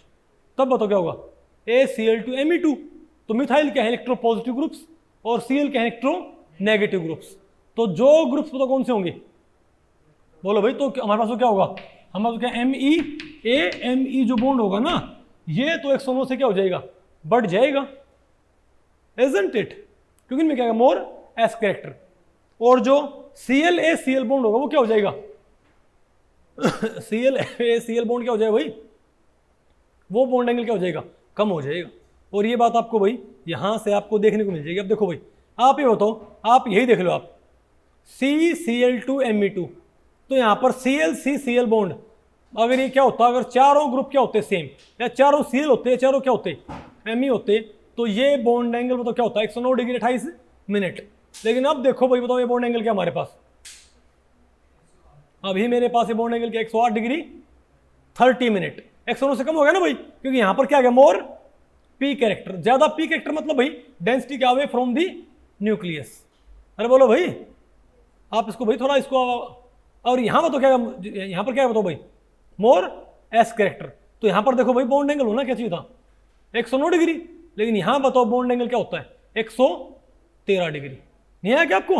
तब बताओ क्या होगा, ACl2Me2, तो मिथाइल क्या है, इलेक्ट्रो पॉजिटिव ग्रुप्स, और Cl क्या है, इलेक्ट्रो नेगेटिव ग्रुप्स। तो जो ग्रुप्स बताओ कौन से होंगे, बोलो भाई, तो हमारे पास तो क्या होगा, हमारे पास क्या, Me जो बॉन्ड होगा ना, ये तो 109 से क्या हो जाएगा, बढ़ जाएगा, isn't it? क्योंकि इनमें क्या है, मोर एस कैरेक्टर। और जो ClACl बॉन्ड होगा वो क्या हो जाएगा ClACl बॉन्ड क्या हो जाएगा भाई, वो बॉन्ड एंगल क्या हो जाएगा, कम हो जाएगा। और ये बात आपको भाई यहां से आपको देखने को मिल जाएगी। अब देखो भाई, आप ये बताओ, आप यही देख लो, आप CCl2Me2, तो यहां पर ClCCl बॉन्ड, अगर ये क्या होता, अगर चारों ग्रुप क्या होते सेम, या चारों Cl होते, चारों क्या होते, Me होते, तो ये बॉन्ड एंगल बताओ क्या होता है, 109 डिग्री 28 मिनट। लेकिन अब देखो भाई, बताओ ये बॉन्ड एंगल क्या हमारे पास, अभी मेरे पास ये बॉन्ड एंगल क्या, 108 डिग्री 30 मिनट, 109 से कम हो गया ना भाई, क्योंकि यहां पर क्या आ गया, मोर पी कैरेक्टर। ज्यादा पी कैरेक्टर मतलब भाई डेंसिटी क्या अवे फ्रॉम दी न्यूक्लियस। अरे बोलो भाई, आप इसको भाई थोड़ा इसको, और यहां पर तो क्या, यहां पर क्या बताओ भाई, मोर एस कैरेक्टर। तो यहां पर देखो भाई, बॉन्ड एंगल होना क्या चाहिए था, 109 डिग्री, लेकिन यहां बताओ बॉन्ड एंगल क्या होता है, 113 डिग्री। नहीं आया क्या आपको,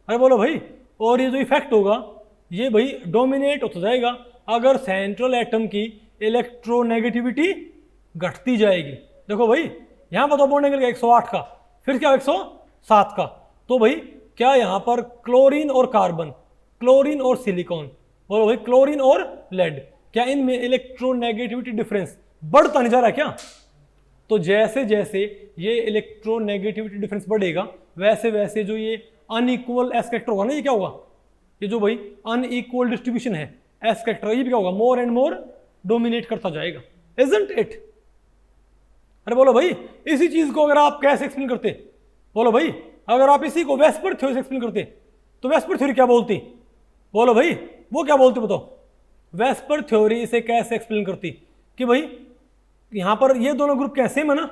अरे बोलो भाई। और ये जो इफेक्ट होगा, ये भाई डोमिनेट होता जाएगा अगर सेंट्रल एटम की इलेक्ट्रोनेगेटिविटी घटती जाएगी। देखो भाई, यहां बताओ बॉन्ड एंगल क्या, 108 का, फिर क्या 107 का। तो भाई क्या यहां पर क्लोरीन और कार्बन, क्लोरीन और सिलिकॉन, बोलो भाई, क्लोरीन और लेड, क्या इनमें इलेक्ट्रोनेगेटिविटी डिफरेंस बढ़ता नहीं जा रहा है क्या। तो जैसे जैसे ये इलेक्ट्रोनेगेटिविटी डिफरेंस बढ़ेगा, वैसे वैसे जो ये अनइक्वल एस कैरेक्टर होगा ना, ये क्या होगा, ये जो भाई अनइक्वल डिस्ट्रीब्यूशन है एस कैरेक्टर, ये भी क्या होगा, मोर एंड मोर डोमिनेट करता जाएगा, इजंट इट। अरे बोलो भाई, इसी चीज को अगर आप कैसे एक्सप्लेन करते, बोलो भाई, अगर आप इसी को वेस्पर थ्योरी से एक्सप्लेन करते, तो वेस्पर थ्योरी क्या बोलती, बोलो भाई, वो क्या बोलती बताओ, वेस्पर थ्योरी इसे कैसे एक्सप्लेन करती कि भाई यहां पर ये दोनों ग्रुप क्या सेम है ना,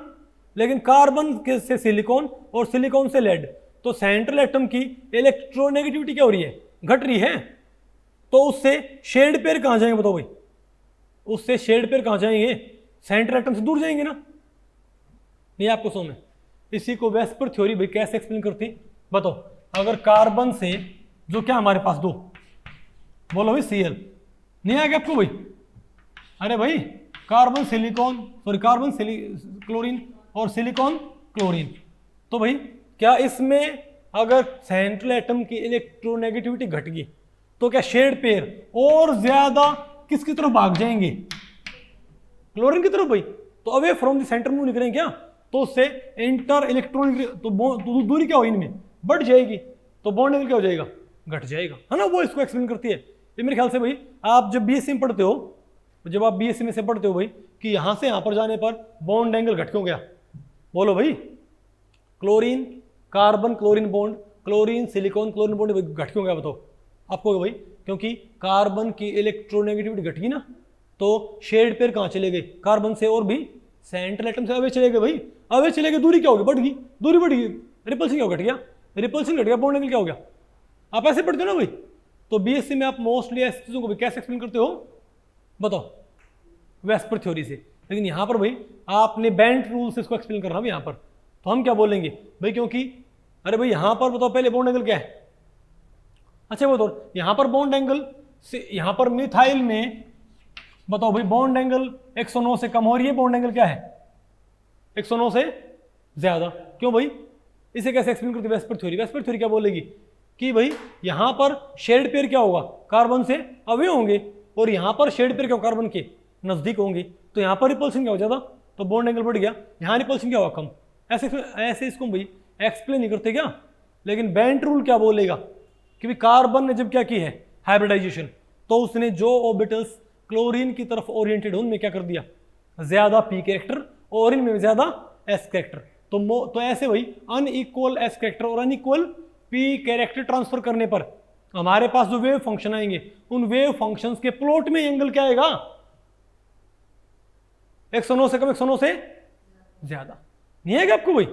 लेकिन कार्बन से सिलिकॉन और सिलिकॉन से लेड, तो सेंट्रल एटम की इलेक्ट्रोनेगेटिविटी क्या हो रही है, घट रही है। तो उससे शेड पेयर कहां जाएंगे बताओ भाई, उससे शेड पेयर कहां जाएंगे, सेंट्रल एटम से दूर जाएंगे ना। नहीं आपको समझ में, इसी को वेस्पर थ्योरी भाई कैसे एक्सप्लेन करती, बताओ। अगर कार्बन से जो क्या हमारे पास दो, बोलो भाई Cl, नहीं आ गया आपको भाई, अरे भाई carbon silicon, sorry carbon chlorine और सिलिकॉन क्लोरीन, तो भाई क्या इसमें अगर सेंट्रल एटम की इलेक्ट्रोनेगेटिविटी घट गई, तो क्या शेड पेयर और ज्यादा किसकी तरफ भाग जाएंगे, क्लोरीन की तरफ भाई, तो away from the centre move निकलेंगे क्या, तो उससे इंटर इलेक्ट्रॉन तो दूरी क्या हो इनमें बढ़ जाएगी, तो बॉन्ड एंगल क्या हो जाएगा, घट जाएगा, है ना। वो इसको एक्सप्लेन करती है। ये मेरे ख्याल से भाई आप जब बीएससी में पढ़ते हो, जब आप बीएससी में से पढ़ते हो भाई कि यहां से यहां पर जाने पर बॉन्ड एंगल घट क्यों गया, बोलो भाई, chlorine carbon chlorine bond, chlorine silicon chlorine bond घट क्यों गया बताओ आपको भाई, क्योंकि कार्बन की इलेक्ट्रोनेगेटिविटी घट गई ना, तो शेड पेयर कहां चले गए, कार्बन से और भी सेंट्रल एटम से अवे चले गए भाई, अवे चले गए, दूरी क्या होगी, बढ़ गई, दूरी बढ़ गई, रिपल्सन क्या घट गया, रिपल्सन घट गया, बॉन्ड एंगल क्या हो गया। आप ऐसे पढ़ते हो ना भाई, तो बीएससी में आप मोस्टली ऐसी चीजों को भी कैसे एक्सप्लेन करते हो बताओ, वेस्पर थ्योरी से। लेकिन यहां पर भाई आपने बेंट रूल से इसको एक्सप्लेन करना भी यहां पर, तो हम क्या बोलेंगे भाई, क्योंकि अरे भाई यहां पर बताओ पहले बॉन्ड एंगल क्या है, अच्छा बताओ यहां पर बॉन्ड एंगल से, यहां पर मिथाइल में बताओ भाई बॉन्ड एंगल 109 से कम हो रही है, बॉन्ड एंगल क्या है 109 से ज्यादा, क्यों भाई, इसे कैसे एक्सप्लेन करते वेस्पर थ्योरी। वेस्पर थ्योरी क्या बोलेगी कि भाई यहां पर शेड पेयर क्या होगा, कार्बन से अवे होंगे, और यहां पर शेड पेयर क्या कार्बन के नजदीक होंगे, तो यहां पर रिपल्सन क्या हो ज्यादा, तो बॉन्ड एंगल बढ़ गया, यहां रिपल्सन क्या होगा कम। ऐसे ऐसे इसको भाई एक्सप्लेन नहीं करते क्या, लेकिन बेंट रूल क्या बोलेगा कि भी कार्बन ने जब क्या की है हाइब्रिडाइजेशन, तो उसने जो ऑर्बिटल्स क्लोरीन की तरफ ओरिएंटेड उनमें क्या कर दिया, ज्यादा पी कैरेक्टर और इनमें ज्यादा एस कैरेक्टर। तो ऐसे वही अनइक्वल एस कैरेक्टर और अनइक्वल पी कैरेक्टर ट्रांसफर करने पर हमारे पास जो वेव फंक्शन आएंगे उन वेव फंक्शंस के प्लॉट में एंगल क्या आएगा, 109 से कम 109 से ज्यादा। नहीं आएगा आपको भाई?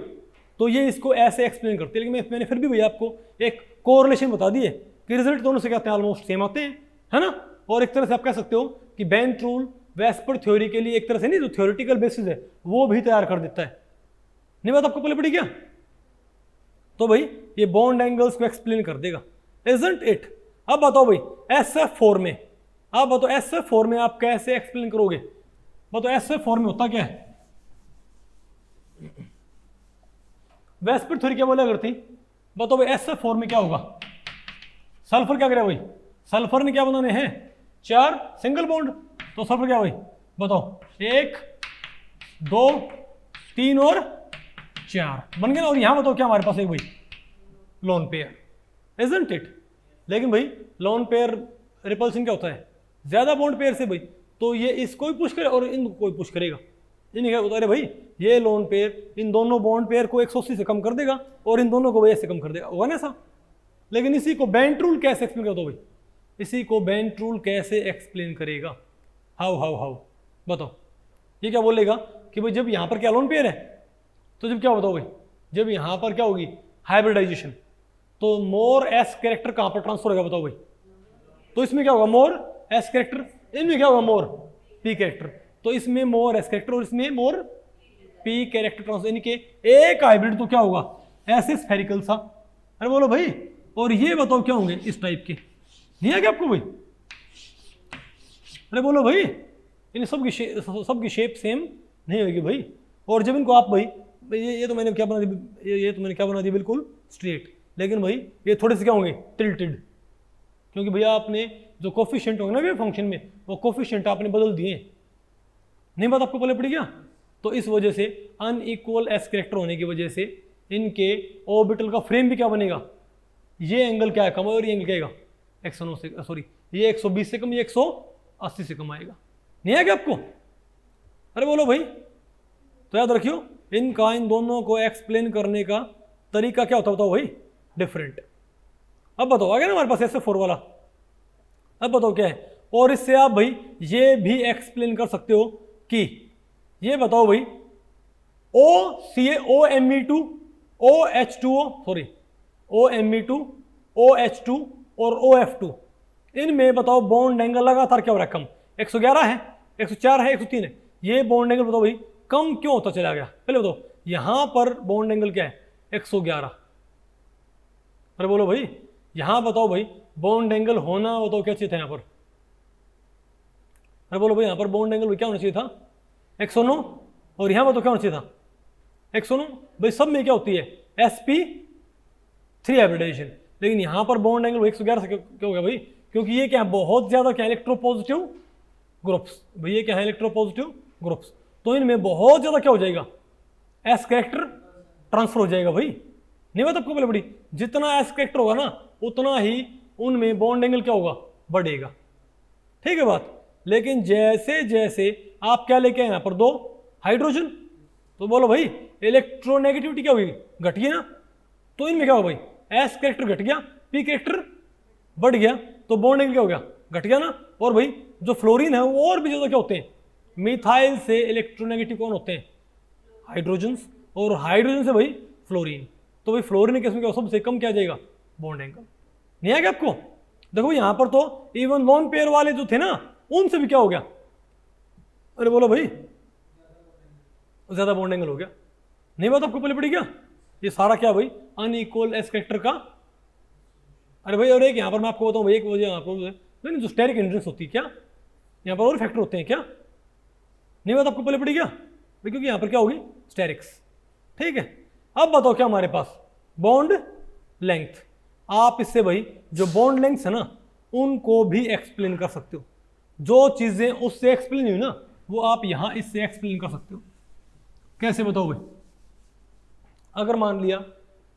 तो ये इसको ऐसे एक्सप्लेन करते हैं, लेकिन मैंने फिर भी भैया आपको एक कोरिलेशन बता दिए कि रिजल्ट दोनों से क्या आते हैं, ऑलमोस्ट सेम आते हैं, है ना। और एक तरह से आप कह सकते हो कि बेंट रूल वेस्पर थ्योरी के लिए एक तरह से नहीं, जो थ्योरेटिकल बेसिस है वो भी तैयार कर देता है। नहीं बात आपको पहले पड़ी क्या? तो भाई ये बॉन्ड एंगल्स को एक्सप्लेन कर देगा, इजंट इट। अब बताओ भाई SF4 में, अब बताओ SF4 में आप कैसे एक्सप्लेन करोगे? बताओ SF4 में होता क्या है? वेस्पर थ्योरी क्या बोला करती? बताओ भाई SF4 में क्या होगा? सल्फर क्या करेगा भाई? सल्फर ने क्या बनाने हैं? 4 सिंगल बॉन्ड। तो सल्फर क्या भाई बताओ, 1 2 3 और 4 बन गया ना। और यहां बताओ क्या हमारे पास है भाई, लोन पेयर, इजंट इट। लेकिन भाई लोन पेयर रिपल्सन क्या होता है, ज्यादा बॉन्ड पेयर से भाई, तो ये इसको भी पुश करे और इनको भी पुश करेगा। इन्हें क्या होता है भाई, ये लोन पेयर इन दोनों बॉन्ड पेयर को 180 से कम कर देगा और इन दोनों को भाई ऐसे कम कर देगा, होगा ना ऐसा। लेकिन इसी को बेंट रूल कैसे एक्सप्लेन करता भाई, इसी को बेंट रूल कैसे एक्सप्लेन करेगा? हाउ बताओ। ये क्या बोलेगा कि भाई जब यहां पर क्या लोन पेयर है, तो जब क्या बताओ भाई, जब यहां पर क्या होगी हाइब्रिडाइजेशन, तो मोर एस कैरेक्टर कहां पर ट्रांसफर होगा बताओ भाई? तो इसमें क्या होगा, मोर एस कैरेक्टर, इनमें क्या होगा, मोर पी कैरेक्टर। तो इसमें मोर एस कैरेक्टर और इसमें मोर पी कैरेक्टर ट्रांसफर, यानी कि एक हाइब्रिड तो क्या होगा ऐसे स्फेरिकल सा। अरे बोलो भाई, और ये बताओ क्या होंगे इस टाइप के, नहीं आ गया आपको भाई? अरे बोलो भाई, इन सबकी शेप सेम नहीं होगी भाई। और जब इनको आप भाई ये तो मैंने क्या बना दिया, ये तो मैंने क्या बना दिया बिल्कुल स्ट्रेट, लेकिन भाई ये थोड़े से क्या होंगे टिल्टेड, क्योंकि भैया आपने जो कोफिशिएंट होंगे ना वेव फंक्शन में, वो कोफिशिएंट आपने बदल दिए। नहीं बात आपको पहले पड़ी क्या? तो इस वजह से अनइक्वल एस कैरेक्टर होने की वजह से इनके ऑर्बिटल का फ्रेम भी क्या बनेगा, ये एंगल क्या है कम और ये एंगल क्या आएगा 109 से, सॉरी ये 120 से कम, ये 180 से कम आएगा। नहीं आएगा आपको? अरे बोलो भाई। तो याद रखियो इनका इन दोनों को एक्सप्लेन करने का तरीका क्या होता है बताओ भाई, डिफरेंट। अब बताओ आ गया ना हमारे पास SF4 वाला। अब बताओ क्या है, और इससे आप भाई ये भी एक्सप्लेन कर सकते हो कि ये बताओ भाई OMe2 OH2O sorry OMe2 OH2 और OF2, इनमें बताओ बॉन्ड एंगल लगातार क्या हो रहा है, कम। 111 है, 104 है, 103 है। ये बॉन्ड एंगल बताओ भाई कम क्यों होता चला गया? पहले बताओ यहां पर बॉन्ड एंगल क्या है 111। अरे बोलो भाई, यहां बताओ भाई बॉन्ड एंगल होना बताओ क्या चाहिए था यहां पर? अरे बोलो भाई यहां पर बॉन्ड एंगल क्या होना चाहिए था 109, और यहां बताओ क्या होना चाहिए था 109। भाई सब में क्या होती है sp3 हाइब्रिडाइजेशन, लेकिन यहां पर बॉन्ड एंगल 111 से क्या हो गया भाई, क्योंकि ये क्या है बहुत ज्यादा क्या इलेक्ट्रोपॉजिटिव ग्रुप्स। भाई ये क्या है इलेक्ट्रोपॉजिटिव ग्रुप्स, तो इनमें बहुत ज्यादा क्या हो जाएगा एस कैरेक्टर ट्रांसफर हो जाएगा भाई। नहीं बात आपको पहले बड़ी, जितना एस कैरेक्टर होगा ना उतना ही उनमें बॉन्ड एंगल क्या होगा बढ़ेगा, ठीक है बात। लेकिन जैसे जैसे आप क्या लेके आए यहाँ पर 2 हाइड्रोजन, तो बोलो भाई इलेक्ट्रोनेगेटिविटी क्या हुई, घट गई ना। तो इनमें क्या होगा भाई एस कैरेक्टर घट गया, पी कैरेक्टर बढ़ गया, तो बॉन्ड एंगल क्या हो गया घट गया ना। और भाई जो फ्लोरीन है वो और भी ज्यादा क्या होते हैं, मिथाइल से इलेक्ट्रोनेगेटिव कौन होते हैं हाइड्रोजन, और हाइड्रोजन से भाई फ्लोरीन। तो भाई फ्लोरीन केस में क्या सबसे कम क्या जाएगा बॉन्ड एंगल। नहीं आएगा आपको? देखो यहां पर तो इवन लोन पेयर वाले जो थे ना उनसे भी क्या हो गया, अरे बोलो भाई ज्यादा बॉन्ड एंगल हो गया। नहीं बात आपको पहले पड़ी क्या? ये सारा क्या भाई अनइक्वल एस कैरेक्टर का। अरे भाई और एक यहां पर मैं आपको बताऊं भाई, एक वजह आपको नहीं जो स्टेरिक हिंड्रेंस होती है क्या, यहां पर और फैक्टर होते हैं क्या? नहीं बात आपको पहले पड़ी क्या भाई, क्योंकि यहां पर क्या होगी स्टेरिक्स, ठीक है। अब बताओ क्या हमारे पास बॉन्ड लेंथ, आप इससे भाई जो बॉन्ड लेंथ है ना उनको भी एक्सप्लेन कर सकते हो। जो चीजें उससे एक्सप्लेन हुई ना वो आप यहां इससे एक्सप्लेन कर सकते हो। कैसे बताओ भाई? अगर मान लिया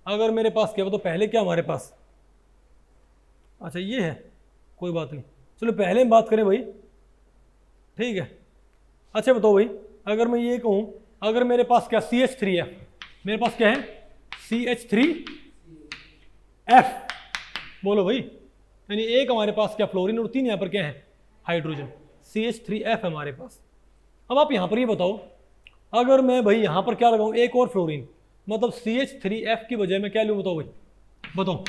अगर मेरे पास क्या बताओ, पहले क्या हमारे पास अच्छा ये है, कोई बात नहीं, चलो पहले हम बात करें भाई, ठीक है। अच्छा बताओ भाई, अगर मैं ये कहूँ, अगर मेरे पास क्या CH3F, मेरे पास क्या है CH3F, बोलो भाई, यानी एक हमारे पास क्या फ्लोरीन और 3 यहाँ पर क्या है हाइड्रोजन, CH3F है हमारे पास। अब आप यहाँ पर ये बताओ, अगर मैं भाई यहाँ पर क्या लगाऊँ, एक और फ्लोरीन, मतलब CH3F की बजाय मैं क्या लूँ, बताओ भाई, बताओ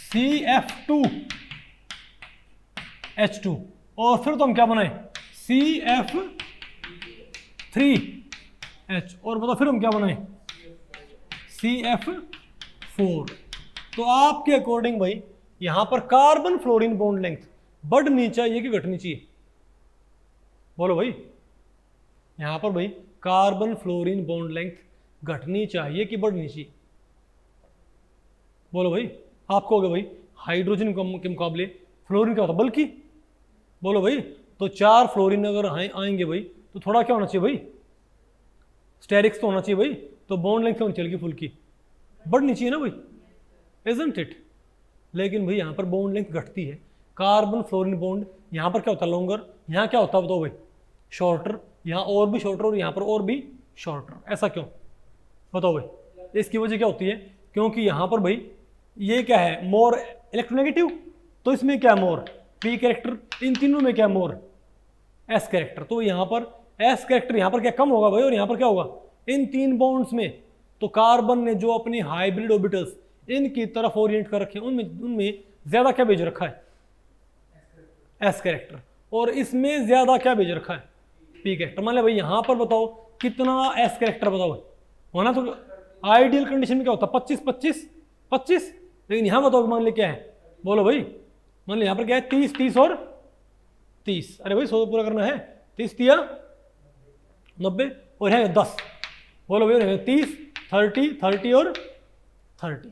CF2H2, और फिर तो हम क्या बनाए CF3H, और बताओ फिर हम क्या बनाए CF4। तो आपके अकॉर्डिंग भाई यहां पर कार्बन फ्लोरीन बॉन्ड लेंथ बढ़नी चाहिए कि घटनी चाहिए, बोलो भाई, यहां पर भाई कार्बन फ्लोरीन बॉन्ड लेंथ घटनी चाहिए कि बढ़नी चाहिए, बोलो भाई। आपको होगा भाई हाइड्रोजन के मुकाबले फ्लोरीन क्या होता है, बल्कि, बोलो भाई, तो 4 फ्लोरीन अगर आएंगे भाई तो थोड़ा क्या होना चाहिए भाई, स्टेरिक्स तो होना चाहिए भाई, तो बॉन्ड लेंथ होनी चाहिए फुल्की, बढ़नी चाहिए ना भाई, इजंट इट। लेकिन भाई यहाँ पर बॉन्ड लेंथ घटती है, कार्बन फ्लोरीन बॉन्ड यहाँ पर क्या होता है लॉन्गर, यहाँ क्या होता है बताओ भाई शॉर्टर, यहाँ और भी शॉर्टर और यहाँ पर और भी शॉर्टर, ऐसा क्यों बताओ भाई। इसकी वजह क्या होती है, क्योंकि यहाँ पर भाई ये क्या है मोर इलेक्ट्रोनेगेटिव, तो इसमें क्या मोर P कैरेक्टर, इन तीनों में क्या मोर S कैरेक्टर, तो यहाँ पर S कैरेक्टर यहाँ पर क्या कम होगा भाई, और यहाँ पर क्या होगा इन 3 बॉन्ड्स में, तो कार्बन ने जो अपनी हाइब्रिड ऑर्बिटल्स इनकी तरफ ओरिएंट कर रखे हैं उनमें ज्यादा क्या भेज रखा है S कैरेक्टर, और इसमें ज्यादा क्या भेज रखा है P कैरेक्टर। मान लिया भाई यहाँ पर बताओ कितना S कैरेक्टर बताओ, होना तो आइडियल कंडीशन में क्या होता है 25-25-25, लेकिन यहाँ बताओ मान लिया क्या है, बोलो भाई, मान लिया यहाँ पर क्या है 30-30 और 30, अरे भाई 100 पूरा करना है, 30-90 और है 10, बोलो भाई 30-30 और 30,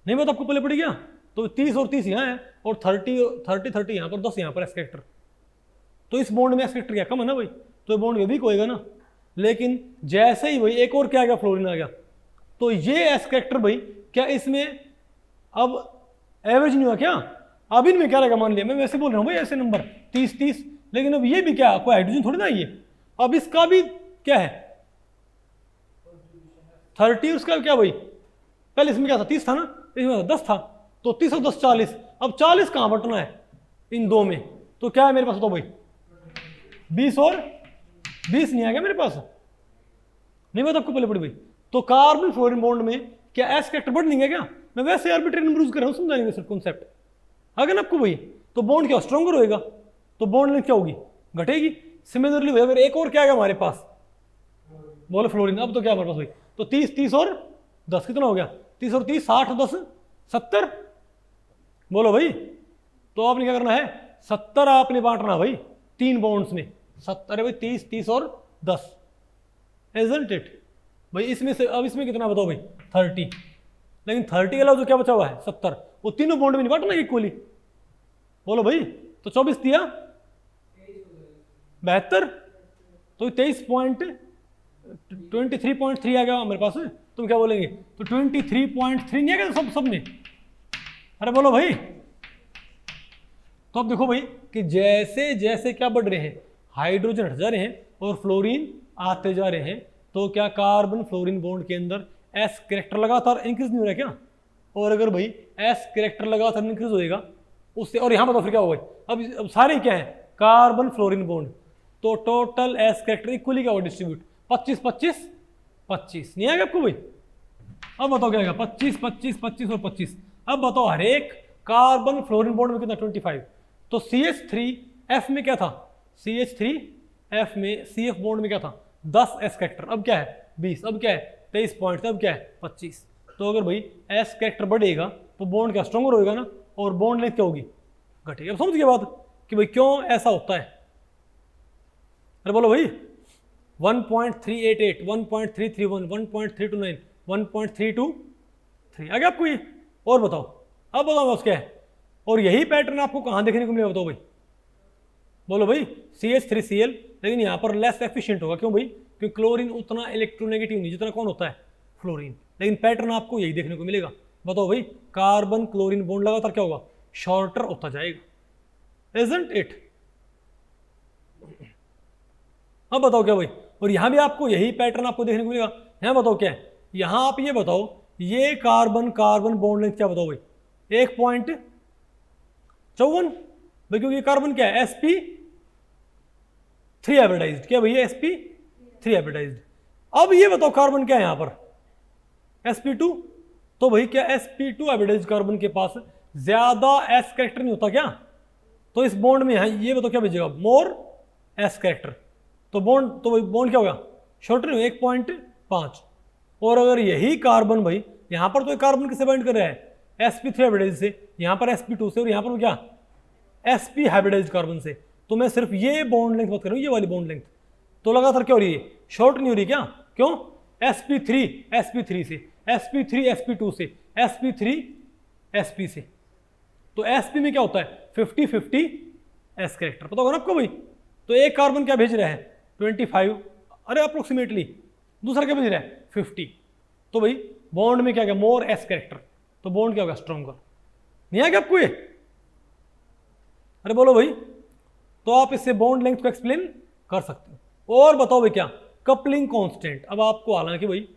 नहीं बात आपको पहले पड़ी क्या, तो 30 और 30 यहाँ है और 30 यहाँ पर 10 यहाँ पर एस कैरेक्टर, तो इस बॉन्ड में एस कैरेक्टर क्या कम है ना भाई, तो ये बॉन्ड में भी होएगा ना। लेकिन जैसे ही भाई एक और क्या आ गया फ्लोरीन आ गया, तो ये एस कैरेक्टर भाई क्या इसमें अब एवरेज नहीं हुआ क्या, अब इनमें क्या रहेगा, मान लिया मैं वैसे बोल रहा हूँ भाई ऐसे नंबर 30-30, लेकिन अब ये भी क्या कोई हाइड्रोजन थोड़ी ना, ये अब इसका भी क्या है 30, उसका क्या भाई पहले इसमें क्या था 30 था ना, इसमें 10 था, तो 30 और 10 40, अब 40 कहाँ बटना है इन दो में, तो क्या है मेरे पास, तो भाई 20 और 20 नहीं आ गया मेरे पास, नहीं बात आपको पहले पड़ी भाई। तो कार्बन फ्लोरीन बॉन्ड में क्या एस कैरेक्टर बढ़ नहीं है क्या, मैं वैसे आर्बिट्रेरी नंबर यूज कर रहा हूँ, समझाएंगे सिर्फ कॉन्सेप्ट, अगर आपको भाई तो बॉन्ड क्या स्ट्रॉन्गर होएगा, तो बॉन्ड लेंथ क्या होगी घटेगी। सिमिलरली भाई अगर एक और क्या आएगा हमारे पास, बोलो फ्लोरीन, अब तो क्या हमारे पास भाई, तो 30 और 10 कितना हो गया, 30 और 30 60 और 10 70, बोलो भाई, तो आपने क्या करना है 70 आपने बांटना भाई 3 बॉन्ड्स में, 70 भाई 30 और 10, इजंट इट भाई। इसमें से अब इसमें कितना बताओ भाई 30, लेकिन 30 के अलावा जो क्या बचा हुआ है 70, वो तीनों बॉन्ड में नहीं बांटना इक्वली, बोलो भाई, तो 24 दिया 72, तो 23.3 आ गया मेरे पास, तुम क्या बोलेंगे, तो 23.3 नहीं आ गया सब में, अरे बोलो भाई। तो अब देखो भाई कि जैसे जैसे क्या बढ़ रहे हैं, हाइड्रोजन हट जा रहे हैं और फ्लोरीन आते जा रहे हैं, तो क्या कार्बन फ्लोरीन बॉन्ड के अंदर एस कैरेक्टर लगातार इंक्रीज नहीं हो रहा है क्या, और अगर भाई एस कैरेक्टर लगातार इंक्रीज होएगा उससे, और यहाँ बताओ फिर क्या होगा, अब सारे क्या है कार्बन फ्लोरीन बॉन्ड, तो टोटल एस कैरेक्टर इक्वली क्या होगा डिस्ट्रीब्यूट 25-25-25, नहीं आएगा आपको भाई। अब बताओ क्या आएगा 25-25-25 और 25, अब बताओ हर एक कार्बन फ्लोरीन बॉन्ड में कितना 25, तो CH3F में क्या था, CH3F में CF बॉन्ड में क्या था 10 एस कैरेक्टर, अब क्या है 20, अब क्या है 23 पॉइंट, अब क्या है 25। तो अगर भाई एस कैरेक्टर बढ़ेगा तो बॉन्ड क्या स्ट्रॉन्गर होएगा ना, और बॉन्ड लेंथ क्या होगी घटेगी। अब समझ गए बात कि भाई क्यों ऐसा होता है, अरे बोलो भाई 1.388 1.331 1.329 1.323 आ गया आपको ये, और बताओ अब बताओ बस क्या है, और यही पैटर्न आपको कहाँ देखने को मिलेगा बताओ भाई, बोलो भाई CH3Cl, लेकिन यहाँ पर लेस एफिशिएंट होगा, क्यों भाई, क्योंकि क्लोरीन उतना इलेक्ट्रोनेगेटिव नहीं जितना कौन होता है फ्लोरीन, लेकिन पैटर्न आपको यही देखने को मिलेगा। बताओ भाई कार्बन क्लोरीन बॉन्ड लगातार क्या होगा शॉर्टर होता जाएगा, इजंट इट। अब बताओ क्या भाई, और यहां भी आपको यही पैटर्न आपको देखने को मिलेगा। यहां बताओ क्या है, यहां आप ये बताओ, ये कार्बन कार्बन बॉन्ड लेंथ क्या बताओ भाई, 1.54 भाई, क्योंकि कार्बन क्या है, sp3 हाइब्रिडाइज्ड, क्या भैया sp3 हाइब्रिडाइज्ड। अब ये बताओ कार्बन क्या है यहां पर, sp2, तो भाई क्या sp2 हाइब्रिडाइज्ड कार्बन के पास ज्यादा s कैरेक्टर नहीं होता क्या, तो इस बॉन्ड में है ये बताओ क्या भेजेगा, मोर s कैरेक्टर, तो बॉन्ड, तो भाई बॉन्ड क्या होगा, शॉर्टर 1.5। और अगर यही कार्बन भाई, यहां पर तो कार्बन किससे बाइंड कर रहा है, sp3 हाइब्रिडाइज्ड से, यहां पर sp2 से, और यहां पर क्या sp हाइब्रिडाइज्ड कार्बन से, तो मैं सिर्फ ये बॉन्ड लेंथ बात कर रहा हूं, ये वाली बॉन्ड लेंथ, तो लगातार क्या हो रही है, शॉर्ट नहीं हो रही क्या, क्यों, sp3 से, sp3 sp2 से, sp3 sp से, तो sp में क्या होता है 50-50 s कैरेक्टर, पता होगा ना आपको भाई। तो एक कार्बन क्या भेज रहा है 25, अरे अप्रोक्सीमेटली, दूसरा क्या भेज रहा है 50, तो भाई बॉन्ड में क्या गया, मोर s कैरेक्टर, तो बॉन्ड क्या होगा, स्ट्रॉन्गर। नहीं आ गया आपको ये, अरे बोलो भाई, तो आप इससे बॉन्ड लेंथ को एक्सप्लेन कर सकते हो। और बताओ भाई क्या, कपलिंग कांस्टेंट। अब आपको, हालांकि भाई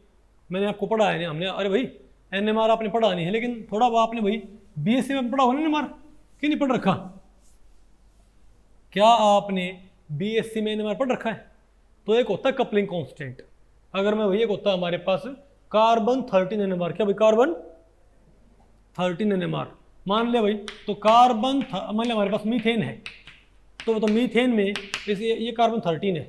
मैंने आपको पढ़ा है, हमने, अरे भाई एनएमआर आपने पढ़ा नहीं है, लेकिन थोड़ा आपने भाई बीएससी में पढ़ा होगा एनएमआर, क्यों नहीं पढ़ रखा, क्या आपने बीएससी में एनएमआर पढ़ रखा है। तो एक होता है कपलिंग कांस्टेंट, अगर मैं भाई, एक होता है हमारे पास कार्बन 13 एनएमआर, क्या भाई कार्बन 13 एनएमआर मान लिया भाई, तो कार्बन मान लिया हमारे पास मीथेन है, तो मीथेन में इस ये कार्बन 13 है,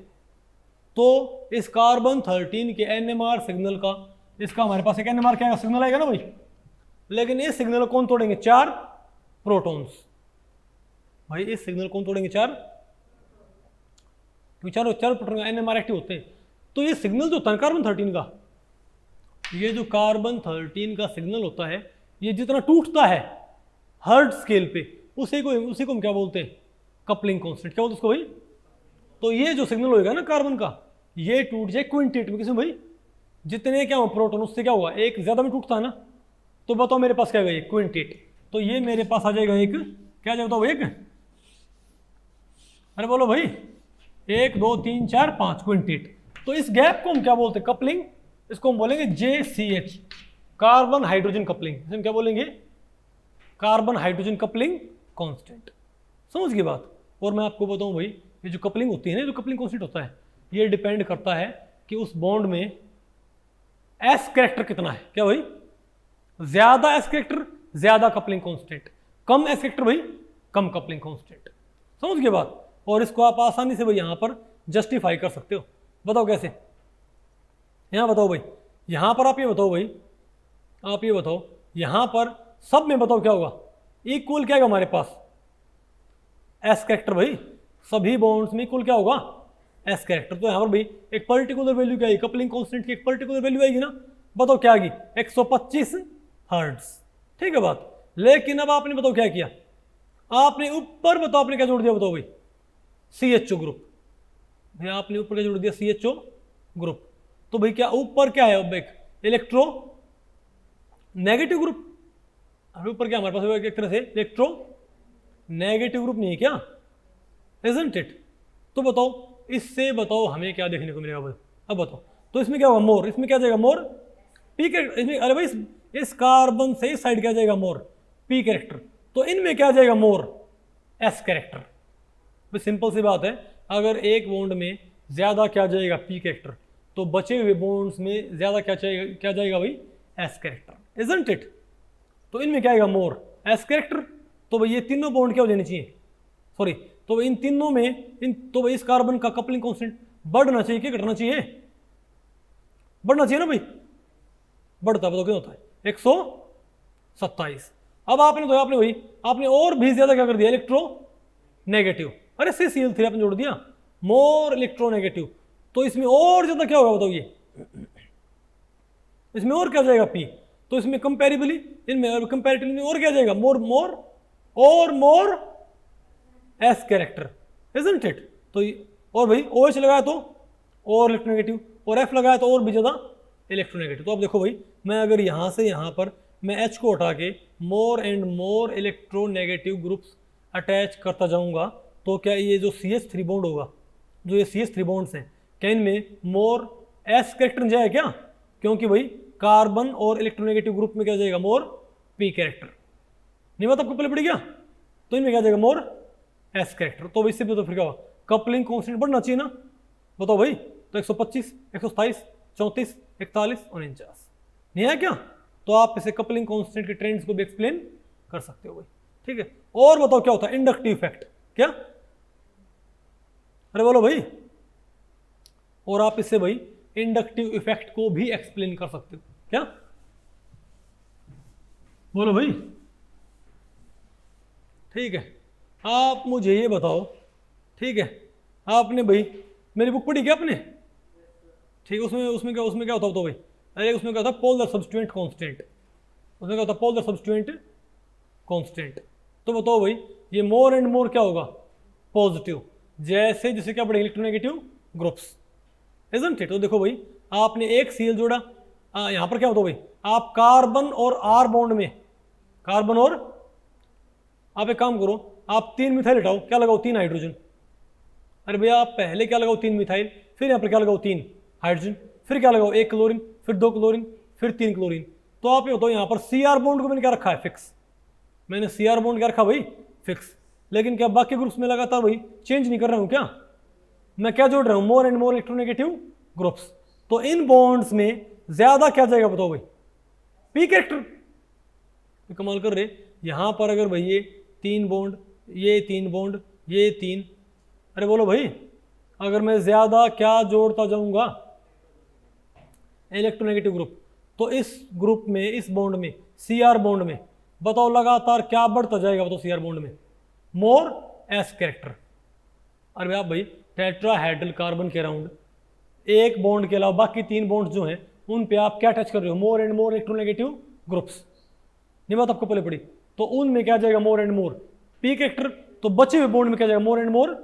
तो इस कार्बन 13 के एनएमआर सिग्नल का, इसका हमारे पास एक एनएमआर क्या सिग्नल आएगा ना भाई, लेकिन इस सिग्नल को कौन तोड़ेंगे, 4 प्रोटॉन्स। भाई इस सिग्नल कौन तोड़ेंगे, 4 प्रोटॉन एनएमआर एक्टिव होते हैं। तो ये सिग्नल जो होता है कार्बन 13 का, ये जो कार्बन 13 का सिग्नल होता है, ये जितना टूटता है हर्ट्ज स्केल पे, उसी को हम क्या बोलते हैं, कपलिंग कांस्टेंट, क्या बोलते हैं उसको भाई। तो ये जो सिग्नल होगा ना कार्बन का, ये टूट जाए क्विंटेट में, किसमें भाई, जितने क्या हो प्रोटॉन, उससे क्या होगा, एक ज्यादा में टूटता है ना, तो बताओ मेरे पास क्या है, क्विंटेट, तो ये मेरे पास आ जाएगा एक, क्या जाएगा बताओ, एक, अरे बोलो भाई, 1 2 3 4 5 क्विंटेट। तो इस गैप को हम क्या बोलते हैं, कपलिंग, इसको हम बोलेंगे JCH, कार्बन हाइड्रोजन कपलिंग, हम क्या बोलेंगे, कार्बन हाइड्रोजन कपलिंग कांस्टेंट। समझ गई बात। और मैं आपको बताऊं भाई, ये जो कपलिंग होती है ना, जो कपलिंग कांस्टेंट होता है, ये डिपेंड करता है कि उस बॉन्ड में एस कैरेक्टर कितना है, क्या भाई, ज्यादा एस कैरेक्टर ज्यादा कपलिंग कांस्टेंट, कम एस कैरेक्टर भाई कम कपलिंग कांस्टेंट। समझ गए बात। और इसको आप आसानी से भाई यहां पर जस्टिफाई कर सकते हो। बताओ कैसे, यहां बताओ भाई, यहां पर आप ये बताओ भाई, आप ये बताओ यहां पर सब में बताओ क्या होगा, इक्वल क्या है हमारे पास, एस कैरेक्टर भाई, सभी बॉन्ड्स में इक्वल क्या होगा, एस कैरेक्टर। तो यहां पर भाई एक पर्टिकुलर वैल्यू क्या आएगी, कपलिंग कांस्टेंट की एक पर्टिकुलर वैल्यू आएगी ना, बताओ क्या आएगी, 125 हर्ट्ज। ठीक है बात। लेकिन अब आपने बताओ क्या किया, आपने ऊपर बताओ आपने क्या जोड़ दिया, बताओ भाई CHO ग्रुप, भाई आपने ऊपर क्या जोड़ दिया, CHO ग्रुप। तो भाई क्या ऊपर क्या है, अब एक इलेक्ट्रो नेगेटिव ग्रुप, अभी ऊपर क्या हमारे पास एक तरह से इलेक्ट्रो नेगेटिव ग्रुप नहीं है क्या, इजंट इट। तो बताओ इससे बताओ हमें क्या देखने को मिलेगा भाई, अब बताओ। तो इसमें क्या होगा, मोर, इसमें क्या जाएगा, मोर पी कैरेक्टर, इसमें अरे भाई इस कार्बन से इस साइड क्या जाएगा, मोर पी कैरेक्टर, तो इनमें क्या जाएगा, मोर एस कैरेक्टर। भाई सिंपल सी बात है, अगर एक बॉन्ड में ज्यादा क्या जाएगा, पी कैरेक्टर, तो बचे हुए बॉन्ड्स में ज्यादा क्या जाएगा भाई, एस कैरेक्टर, इजंट इट। तो इनमें क्या आएगा, मोर एस कैरेक्टर। तो भाई ये तीनों बॉन्ड क्या हो जाने चाहिए, सॉरी, तो भाई इन तीनों में तो भाई इस कार्बन का कपलिंग कांस्टेंट बढ़ना चाहिए कि घटना चाहिए, बढ़ना चाहिए ना भाई, बढ़ता बताओ क्या होता है, 127। अब आपने तो आपने भाई आपने और भी ज्यादा क्या कर दिया, इलेक्ट्रो नेगेटिव, अरे CCl3 आपने जोड़ दिया, मोर इलेक्ट्रोनेगेटिव। तो इसमें और ज्यादा क्या होगा बताओ, ये इसमें और क्या जाएगा, पी। तो इसमें कंपैरेबली, इनमें कंपैरेटिवली में और क्या जाएगा, मोर एस कैरेक्टर, इजंट इट। तो और भाई OH लगाया तो और इलेक्ट्रोनेगेटिव, और F लगाया तो और भी ज्यादा इलेक्ट्रोनेगेटिव। तो अब देखो भाई, मैं अगर यहां से यहां पर मैं H को हटा के more and more electronegative groups attach करता जाऊंगा तो क्या ये जो CH3 बॉन्ड होगा, जो ये CH3 बॉन्ड्स हैं, क्या इनमें मोर S कैरेक्टर जाएगा क्या? क्योंकि भाई कार्बन और इलेक्ट्रोनेगेटिव ग्रुप में क्या जाएगा? मोर P कैरेक्टर। नहीं बात आपको पहले पड़ी क्या? तो इनमें क्या जाएगा? मोर S कैरेक्टर। तो इससे भी तो फिर क्या होगा? कपलिंग कॉन्स्टेंट बढ़ना चाहिए ना, बताओ भाई। तो 125, 127, 34, 41 और 49 नहीं है क्या? तो आप इसे कपलिंग कॉन्स्टेंट के ट्रेंड्स को भी एक्सप्लेन कर सकते हो भाई, ठीक है। और बताओ क्या होता है इंडक्टिव इफेक्ट? क्या? अरे बोलो भाई। और आप इससे भाई इंडक्टिव इफेक्ट को भी एक्सप्लेन कर सकते हो। क्या? बोलो भाई। ठीक है, आप मुझे ये बताओ, ठीक है, आपने भाई मेरी बुक पढ़ी क्या आपने? ठीक है, उसमें क्या होता तो भाई? अरे उसमें क्या होता है? Polar substituent constant. उसमें क्या होता है? Polar substituent constant. तो बताओ भाई ये मोर एंड मोर क्या होगा? पॉजिटिव। जैसे जैसे क्या बढ़ेगा? Electronegative groups, isn't it? तो देखो भाई आपने एक सीएल जोड़ा, यहां पर क्या होता भाई? आप कार्बन और आर बॉन्ड में, कार्बन और, आप एक काम करो, आप 3 मिथाइल हटाओ, क्या लगाओ? 3 हाइड्रोजन। अरे भैया आप पहले क्या लगाओ? 3 मिथाइल, फिर यहाँ पर क्या लगाओ? 3 हाइड्रोजन, फिर क्या लगाओ? 1 क्लोरीन, फिर 2 क्लोरीन, फिर 3 क्लोरीन। तो आप ये बताओ यहाँ पर सीआर बॉन्ड को मैंने क्या रखा है? फिक्स। मैंने सीआर बॉन्ड क्या रखा भाई? फिक्स। लेकिन क्या बाकी ग्रुप्स में लगातार भाई चेंज नहीं कर रहा हूँ क्या? मैं क्या जोड़ रहा हूँ? More and more electronegative groups. तो इन बॉन्ड्स में ज्यादा क्या जाएगा बताओ भाई? P character. कमाल कर रहे। यहां पर अगर भाई ये 3 बॉन्ड, ये 3 बॉन्ड, ये 3, अरे बोलो भाई, अगर मैं ज्यादा क्या जोड़ता जाऊंगा? Electronegative group. तो इस ग्रुप में, इस बॉन्ड में, सीआर बॉन्ड में बताओ लगातार क्या बढ़ता जाएगा? बताओ सीआर बॉन्ड में मोर एस कैरेक्टर। अरे आप भाई टेट्राहेड्रल कार्बन के अराउंड एक बॉन्ड के अलावा बाकी 3 बॉन्ड जो हैं उन पे आप क्या टच कर रहे हो? More and more electronegative groups. नहीं बात आपको पहले पड़ी? तो उनमें क्या जाएगा? More and more P character. तो बचे हुए बॉन्ड में क्या जाएगा? More and more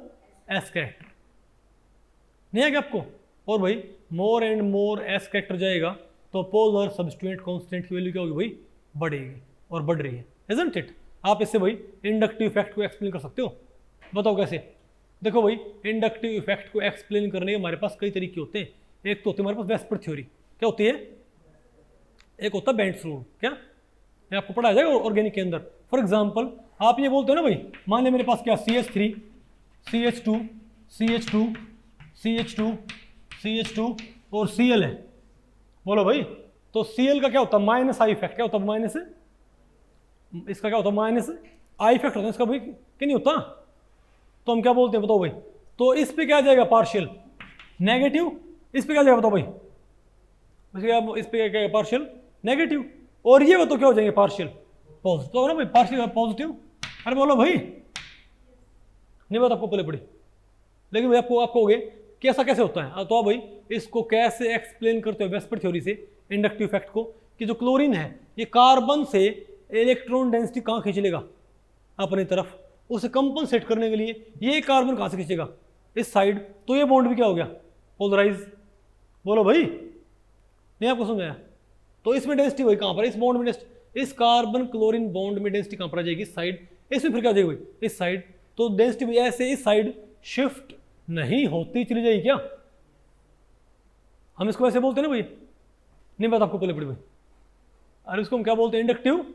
S character. नहीं है क्या आपको? और भाई more and more S character जाएगा तो पोलर सब्स्टिट्यूएंट कांस्टेंट की वैल्यू क्या होगी भाई? बढ़ेगी, और बढ़ रही है, इजंट इट? आप इससे भाई इंडक्टिव इफेक्ट को एक्सप्लेन कर सकते हो। बताओ कैसे? देखो भाई इंडक्टिव इफेक्ट को एक्सप्लेन करने के हमारे पास कई तरीके होते हैं। एक तो होती है हमारे पास वेस्पर थ्योरी, क्या होती है? एक होता है बेंट्स रूल। क्या? ये आपको पढ़ाया जाएगा ऑर्गेनिक के अंदर। फॉर एग्जांपल आप ये बोलते हो ना भाई, मान लिया मेरे पास क्या? CH3, CH2, CH2, CH2, CH2 और Cl है। बोलो भाई, तो Cl का क्या होता है? Minus I effect. क्या होता है? माइनस, इसका क्या होता है? माइनस आई इफेक्ट होता है इसका भाई, क्या नहीं होता? तो हम क्या बोलते हैं बताओ भाई? तो इस पे क्या जाएगा? Partial negative. इस पे क्या जाएगा बताओ भाई? इस पे क्या? Partial negative. और ये बताओ क्या हो जाएंगे? Partial positive. तो ना भाई पार्शियल पॉजिटिव। अरे बोलो भाई, नहीं बात आपको पहले पड़ी? लेकिन भाई आपको कहोगे कि ऐसा कैसे होता है? तो भाई इसको कैसे एक्सप्लेन करते हो वेस्पर थ्योरी से इंडक्टिव इफेक्ट को? कि जो क्लोरीन है ये कार्बन से इलेक्ट्रॉन डेंसिटी कहाँ खींच लेगा? अपनी तरफ। उसे कंपनसेट करने के लिए ये कार्बन कहाँ से खींचेगा? इस साइड। तो ये बॉन्ड भी क्या हो गया? पोलराइज। बोलो भाई, नहीं आपको समझाया? तो इसमें डेंसिटी वही कहाँ पर? इस बॉन्ड में डेंसिटी, इस कार्बन क्लोरीन बॉन्ड में डेंसिटी कहाँ पर आ जाएगी? इस साइड। इसमें फिर क्या हो जाएगी भाई? इस साइड। तो डेंसिटी ऐसे इस साइड शिफ्ट नहीं होती चली जाएगी क्या? हम इसको ऐसे बोलते हैं ना भाई, नहीं बात आपको पहले पड़ी भाई? अरे इसको हम क्या बोलते हैं? Inductive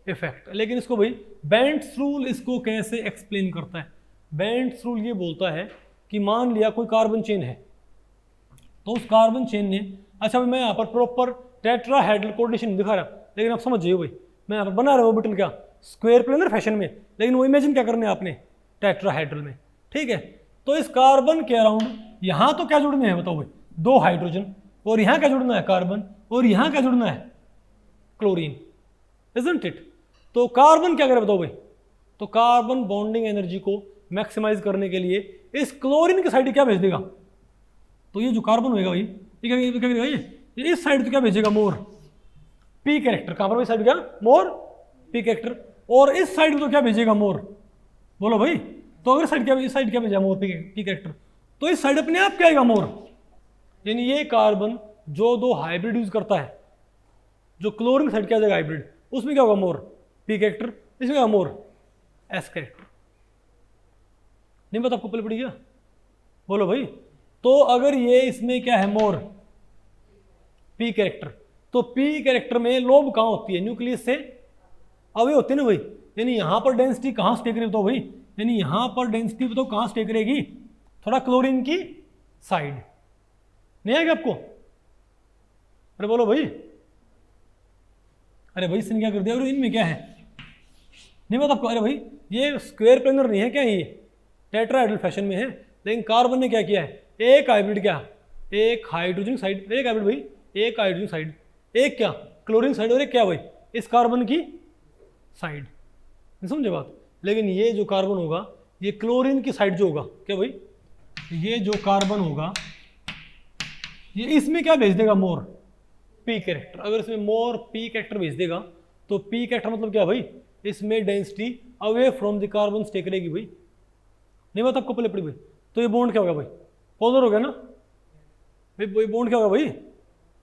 effect. लेकिन इसको भाई बेंट्स रूल इसको कैसे एक्सप्लेन करता है? बेंट्स रूल ये बोलता है कि मान लिया कोई कार्बन चेन है, तो उस कार्बन चेन ने, अच्छा भाई मैं यहाँ पर प्रॉपर टेट्राहेड्रल कोऑर्डिनेशन दिखा रहा, लेकिन आप समझ जाइए भाई मैं यहाँ पर बना रहा हूँ ऑर्बिटल क्या? स्क्वायर प्लेनर फैशन में, लेकिन वो इमेजिन क्या करने आपने? टेट्राहेड्रल में, ठीक है? तो इस कार्बन के अराउंड यहाँ तो क्या जुड़ने हैं बताओ भाई? 2 हाइड्रोजन। और यहाँ क्या जुड़ना है? कार्बन। और यहाँ क्या जुड़ना है? Chlorine, isn't it? तो कार्बन क्या करे बताओ भाई? तो कार्बन बॉन्डिंग एनर्जी को मैक्सिमाइज करने के लिए इस क्लोरीन की साइड क्या भेज देगा? तो ये जो कार्बन होगा भाई ये क्या करेगा? ये इस साइड तो क्या भेजेगा? मोर पी कैरेक्टर। कहां पर साइड क्या? मोर पी कैरेक्टर। और इस साइड तो क्या भेजेगा? मोर। बोलो भाई, तो अगर साइड क्या, इस साइड क्या भेजा? मोर पी कैरेक्टर। तो इस साइड अपने आप क्या आएगा? मोर। यानी ये कार्बन जो 2 हाइब्रिड यूज करता है, जो क्लोरीन साइड क्या जाएगा? हाइब्रिड। उसमें क्या होगा मोर पी कैरेक्टर, इसमें क्या मोर एस कैरेक्टर। नहीं पता आपको पहले पड़ी क्या? बोलो भाई। तो अगर ये इसमें क्या है मोर पी कैरेक्टर, तो पी कैरेक्टर में लोब कहाँ होती है? न्यूक्लियस से अवे होती है ना भाई। यानी यहां पर डेंसिटी कहाँ स्टे करेगी बताओ भाई? यानी यहां पर डेंसिटी बताओ कहाँ स्टे करेगी? थोड़ा क्लोरीन की साइड। नहीं आएगा आपको? अरे बोलो भाई। अरे भाई इसने क्या कर दिया? इनमें क्या है? नहीं पता आपको? अरे भाई ये स्क्वायर प्लेनर नहीं है क्या? ये टेट्राहेड्रल फैशन में है, लेकिन कार्बन ने क्या किया है? एक हाइब्रिड, क्या एक हाइड्रोजन साइड, एक हाइब्रिड भाई, एक हाइड्रोजन साइड, एक क्या क्लोरीन साइड, और एक क्या भाई इस कार्बन की साइड। नहीं समझे बात? लेकिन ये जो कार्बन होगा ये क्लोरीन की साइड जो होगा क्या भाई, ये जो कार्बन होगा ये इसमें क्या भेज देगा? मोर पी कैरेक्टर। अगर इसमें मोर पी कैरेक्टर भेज देगा तो पी कैरेक्टर मतलब क्या भाई? इसमें density away from the carbon stay करेगी भाई। नहीं बात आपको पहले पड़ी भाई? तो ये बॉन्ड क्या होगा भाई? पोलर हो गया ना भाई। बॉन्ड क्या होगा भाई?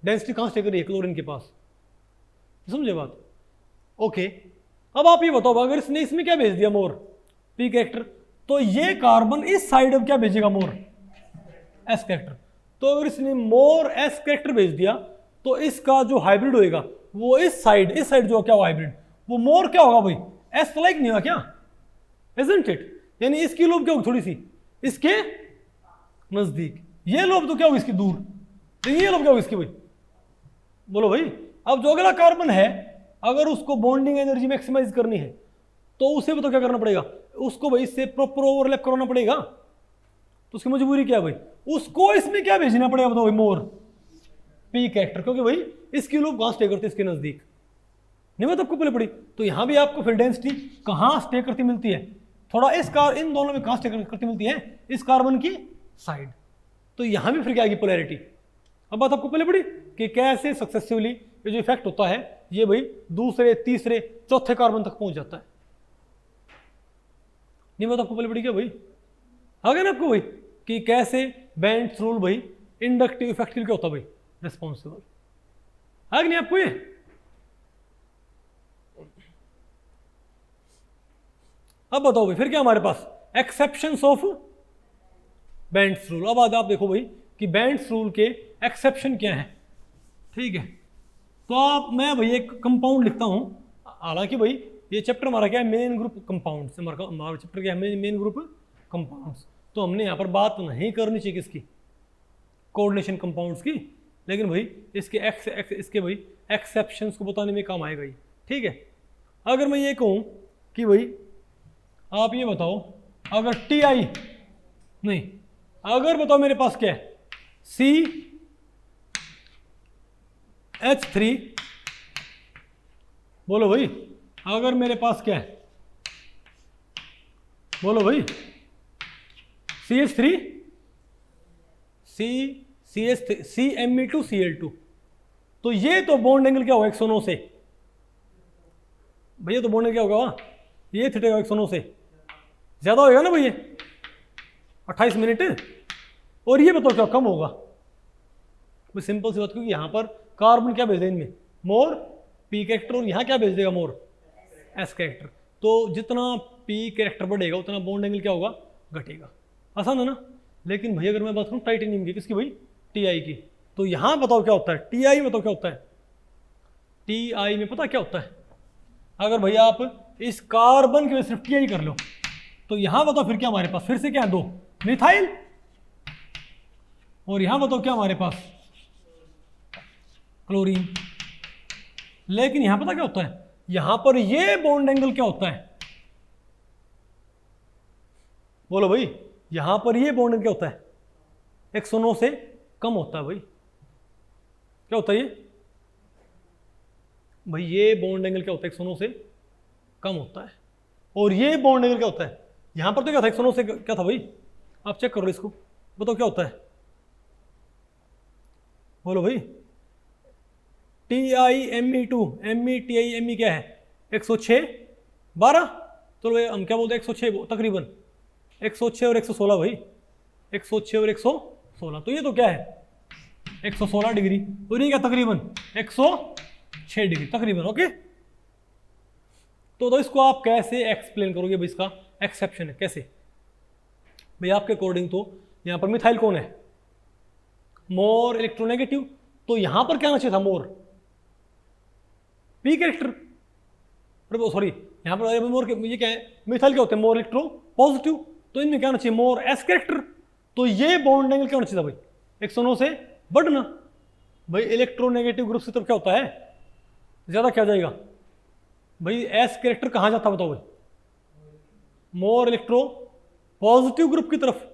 डेंसिटी कहाँ स्टे कर रही है? क्लोरीन के पास। समझे बात? ओके। अब आप ये बताओ अगर इसने इसमें क्या भेज दिया मोर पी कैरेक्टर, तो ये कार्बन इस साइड अब क्या भेजेगा? मोर एस कैरेक्टर। तो अगर इसने मोर एस कैरेक्टर भेज दिया तो इसका जो हाइब्रिड होएगा वो इस साइड जो क्या होगा हाइब्रिड, वो मोर क्या होगा भाई? एस लाइक नहीं होगा क्या? Isn't it? यानी इसकी लोब क्या होगी? थोड़ी सी इसके नजदीक। ये लोब तो क्या होगी? इसकी दूर। तो ये लोब क्या होगी इसकी भाई? बोलो भाई। अब जो अगला कार्बन है अगर उसको बॉन्डिंग एनर्जी मैक्सिमाइज करनी है तो उसे भी तो क्या करना पड़ेगा? उसको भाई इससे प्रॉपर ओवरलैप करवाना पड़ेगा। तो उसकी मजबूरी क्या भाई? उसको इसमें क्या भेजना पड़ेगा बताओ भाई? मोर पी कैरेक्टर, क्योंकि भाई इसकी लोब कहां स्टे करती है? इसके नजदीक। नहीं मतलब आपको पहले पड़ी? तो यहां भी आपको फिर डेंसिटी कहां स्टे करती मिलती है? थोड़ा इन दोनों में कहां स्टे करती मिलती है? इस कार्बन की साइड। तो यहां भी फिर क्या आएगी? पोलैरिटी। अब बात आपको पहले पड़ी कि कैसे सक्सेसिवली ये जो इफेक्ट होता है ये भाई दूसरे तीसरे चौथे कार्बन तक पहुंच जाता है। नहीं बात आपको पहले पड़ी क्या भाई? आ गया ना आपको भाई कि कैसे बेंट्स रूल भाई इंडक्टिव इफेक्ट के लिए क्या होता है भाई? रिस्पॉन्सिबल। आ गया नहीं आपको ये? अब बताओ भाई फिर क्या हमारे पास एक्सेप्शंस ऑफ बेंट्स रूल। अब आप देखो भाई कि बेंट्स रूल के एक्सेप्शन क्या है। ठीक है, तो आप मैं भाई एक कंपाउंड लिखता हूं। हालांकि भाई ये चैप्टर हमारा क्या है? Main group compounds. हमारा चैप्टर क्या है? Main group compounds. तो हमने यहाँ पर बात नहीं करनी चाहिए किसकी? कोऑर्डिनेशन कंपाउंड्स की। लेकिन भाई इसके भाई एक्सेप्शंस को बताने में काम आएगा ही। ठीक है, अगर मैं ये कहूँ कि भाई आप ये बताओ अगर TI नहीं, अगर बताओ मेरे पास क्या है? CH3। बोलो भाई अगर मेरे पास क्या है? बोलो भाई CH3 CMe2Cl2। तो ये तो बॉन्ड एंगल क्या होगा? 109 से। भैया तो बॉन्ड एंगल क्या होगा? ये थीटा 109 से ज्यादा होगा ना भैया 28 मिनट। और ये बताओ क्या कम होगा? सिंपल सी बात, क्योंकि यहां पर कार्बन क्या भेज देगा इनमें? मोर पी कैरेक्टर। और यहां क्या भेज देगा? मोर एस कैरेक्टर। तो जितना पी कैरेक्टर बढ़ेगा उतना बॉन्ड एंगल क्या होगा? घटेगा। आसान है ना? लेकिन भैया अगर मैं बात करूं टाइटेनियम की, किसकी भाई? TI की, तो यहां बताओ क्या होता है? TI में बताओ क्या होता है? TI में पता क्या होता है? अगर भैया आप इस कार्बन की वजह सिर्फ TI कर लो तो यहां बताओ फिर क्या हमारे पास? फिर से क्या है? 2 मिथाइल। और यहां बताओ क्या हमारे पास? क्लोरीन। लेकिन यहां पता क्या होता है? यहां पर ये बॉन्ड एंगल क्या होता है? बोलो भाई यहां पर ये बॉन्ड एंगल क्या होता है? 109 से कम होता है भाई। क्या होता है ये भाई? ये बॉन्ड एंगल क्या होता है? 109 से कम होता है। और ये बॉन्ड एंगल क्या होता है? यहां पर तो क्या था? 109 से क्या था भाई? आप चेक करो इसको, बताओ क्या होता है? बोलो भाई TiMe2 TiMe क्या है? 106 12। चलो भाई हम क्या बोलते हैं? 106 तकरीबन 106 और 116 भाई, 106 और 116। तो ये तो क्या है? 116 डिग्री। और ये क्या? तकरीबन 106 डिग्री तकरीबन। ओके, तो इसको आप कैसे एक्सप्लेन करोगे भाई, इसका एक्सेप्शन है कैसे भाई आपके अकॉर्डिंग? तो यहाँ पर मिथाइल कौन है? मोर इलेक्ट्रोनेगेटिव, तो यहाँ पर क्या आना चाहिए था? मोर पी कैरेक्टर, सॉरी यहाँ पर मोर ये क्या है? मिथाइल क्या होते हैं? मोर इलेक्ट्रो पॉजिटिव, तो इनमें क्या होना चाहिए? मोर एस कैरेक्टर। तो ये बॉन्ड एंगल क्या होना चाहिए था भाई? 109 से बढ़ना। भाई इलेक्ट्रोनेगेटिव ग्रुप की तरफ क्या होता है? ज्यादा क्या जाएगा भाई? एस कैरेक्टर कहाँ जाता बताओ भाई? मोर इलेक्ट्रो पॉजिटिव ग्रुप की तरफ।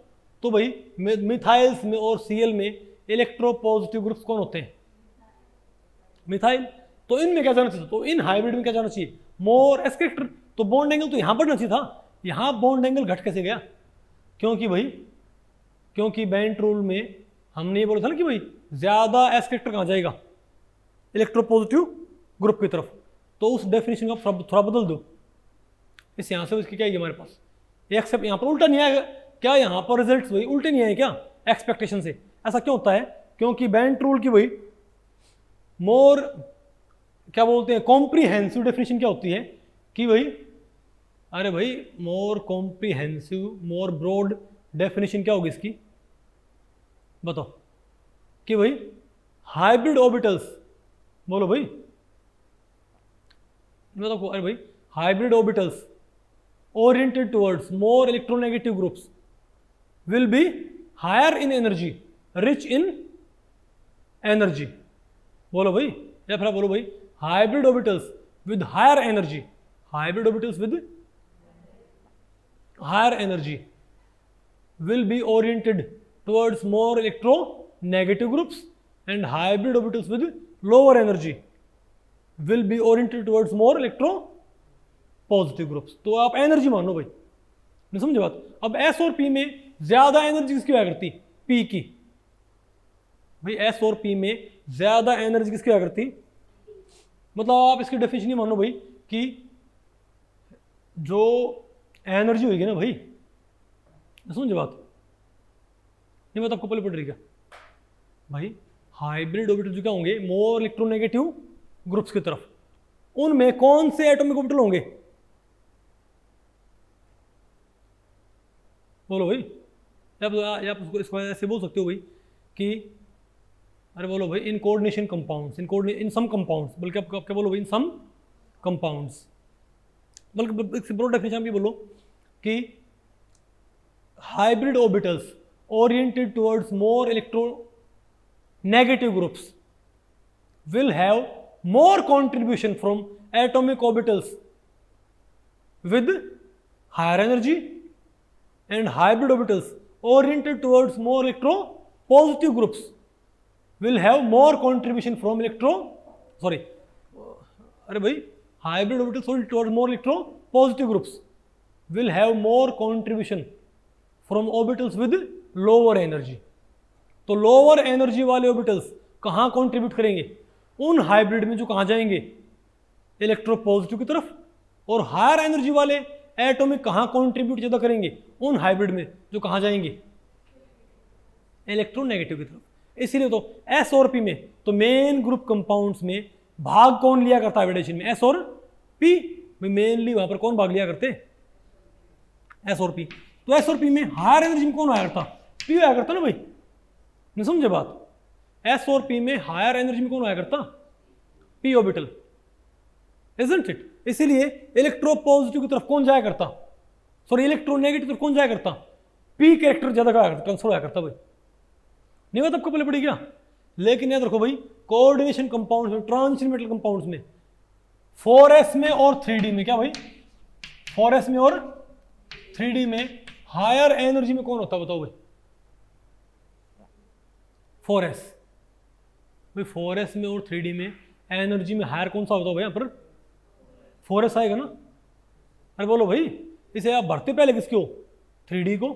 तो भाई मिथाइल्स में और सीएल में इलेक्ट्रो पॉजिटिव ग्रुप्स कौन होते हैं? मिथाइल। तो इनमें क्या जाना चाहिए? तो इन हाइब्रिड में क्या जाना चाहिए? मोर एस कैरेक्टर। तो बॉन्ड एंगल तो यहां बढ़ना चाहिए था, यहां बॉन्ड एंगल घट कैसे गया? क्योंकि भाई क्योंकि बेंट रूल में हमने ये बोला था ना कि भाई ज्यादा एस कैरेक्टर कहां जाएगा? इलेक्ट्रोपॉजिटिव ग्रुप की तरफ। तो उस डेफिनेशन का थोड़ा बदल दो, इस यहां से इसकी क्या है हमारे पास? एक्सेप्ट यहाँ पर उल्टा नहीं आएगा क्या? यहाँ पर रिजल्ट्स वही उल्टे नहीं आए क्या एक्सपेक्टेशन से? ऐसा क्यों होता है? क्योंकि बेंट रूल की वही मोर क्या बोलते हैं, कॉम्प्रीहेंसिव डेफिनेशन क्या होती है कि भाई, अरे भाई मोर कॉम्प्रीहेंसिव, मोर ब्रॉड डेफिनेशन क्या होगी इसकी बताओ? कि भाई हाइब्रिड ऑर्बिटल्स, बोलो भाई, बताओ। अरे भाई hybrid orbitals oriented towards more electronegative groups will be higher in energy, rich in energy। बोलो भाई, या फिर बोलो भाई hybrid orbitals with higher energy, hybrid orbitals with higher energy will be oriented towards more electronegative groups, and hybrid orbitals with lower energy will be oriented towards more positive groups. तो आप energy मानो भाई, नहीं समझे बात? अब S और P में ज्यादा एनर्जी किसकी हुआ करती? पी की। भाई एस और पी में ज्यादा एनर्जी किसकी हुआ करती? मतलब आप इसकी डेफिनेशन नहीं मानो भाई कि जो एनर्जी होगी ना भाई, नहीं समझे बात? नहीं बात आपको पहले पड़ रही क्या भाई? हाइब्रिड ऑर्बिटल जो क्या होंगे? मोर इलेक्ट्रोनेगेटिव ग्रुप्स की तरफ। उनमें कौन से एटॉमिक ऑर्बिटल होंगे? बोलो भाई। आप इसको ऐसे बोल सकते हो भाई कि, अरे बोलो भाई in coordination compounds, in some compounds, बल्कि आप क्या बोलो भाई? इन सम कंपाउंड्स, बल्कि ब्रॉड डेफिनेशन भी बोलो कि hybrid orbitals oriented towards more electronegative groups will have more contribution from atomic orbitals with higher energy, and hybrid orbitals oriented towards more electropositive groups will have more contribution from अरे भाई hybrid orbitals oriented towards more electropositive groups will have more contribution from orbitals with lower energy। तो lower energy वाले orbitals कहाँ contribute करेंगे? उन hybrid में जो कहां जाएंगे? इलेक्ट्रोपॉजिटिव की तरफ। और हायर एनर्जी वाले एटॉमिक कहां कंट्रीब्यूट ज्यादा करेंगे? उन हाइब्रिड में जो कहां जाएंगे? इलेक्ट्रोनेगेटिव की तरफ। इसीलिए तो एस और पी में तो मेन ग्रुप कंपाउंड्स में भाग कौन लिया करता है हाइब्रिडेशन में? एस और पी में मेनली वहां पर कौन भाग लिया करते? एस और पी। तो एस और पी में हायर एनर्जी में कौन आया करता? पी आया करता ना भाई, नहीं समझे बात? एस और पी में हायर एनर्जी में कौन आया करता? P orbital, isn't it? इसीलिए इलेक्ट्रोपॉजिटिव की तरफ कौन जाया करता? सॉरी इलेक्ट्रोनेगेटिव तरफ कौन जाया करता? पी कैरेक्टर ज्यादा ट्रांसफर होया करता भाई। नहीं बात आपको पहले पड़ी क्या? लेकिन याद रखो भाई कोऑर्डिनेशन कंपाउंड्स में, ट्रांजिशन मेटल कंपाउंड्स में 4s में और 3d में, क्या भाई 4s में और 3d में हायर एनर्जी में कौन होता बताओ भाई? 4s भाई 4s में और 3d में एनर्जी में हायर कौन सा होता है भाई? यहाँ पर 4s आएगा ना। अरे बोलो भाई इसे आप भरते पहले किसके हो? 3d को,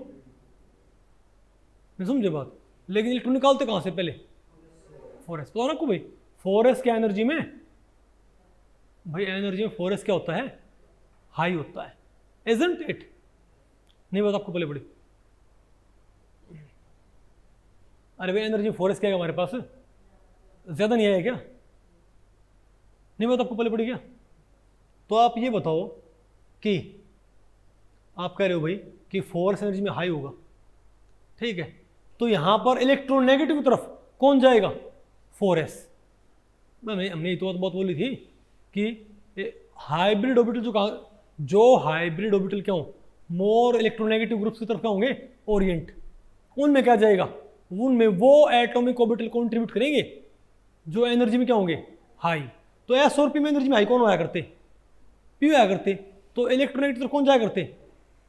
नहीं समझे बात? लेकिन इलेक्ट्रॉन निकालते कहां से? पहले 4s। तो ना आपको भाई 4s क्या एनर्जी में भाई? एनर्जी में 4s क्या होता है? हाई होता है, इजंट इट? नहीं बात आपको पहले पड़ी? अरे भाई एनर्जी 4s क्या है हमारे पास? ज्यादा नहीं आया क्या? नहीं बात आपको पहले पड़ी क्या? तो आप ये बताओ कि आप कह रहे हो भाई कि फोर्स एनर्जी में हाई होगा, ठीक है, तो यहाँ पर इलेक्ट्रोनेगेटिव की तरफ कौन जाएगा? 4s। हमने ये तो बहुत बोली थी कि हाइब्रिड ऑर्बिटल जो हाइब्रिड ऑर्बिटल क्या हो, मोर इलेक्ट्रोनेगेटिव ग्रुप्स की तरफ क्या होंगे? ओरिएंट। उनमें क्या जाएगा? उनमें वो एटॉमिक ऑर्बिटल कंट्रीब्यूट करेंगे जो एनर्जी में क्या होंगे? हाई। तो एस और पी में एनर्जी में हाई कौन होया करते? पी होया करते। तो इलेक्ट्रोनेगेटिव तरफ कौन जाया करते?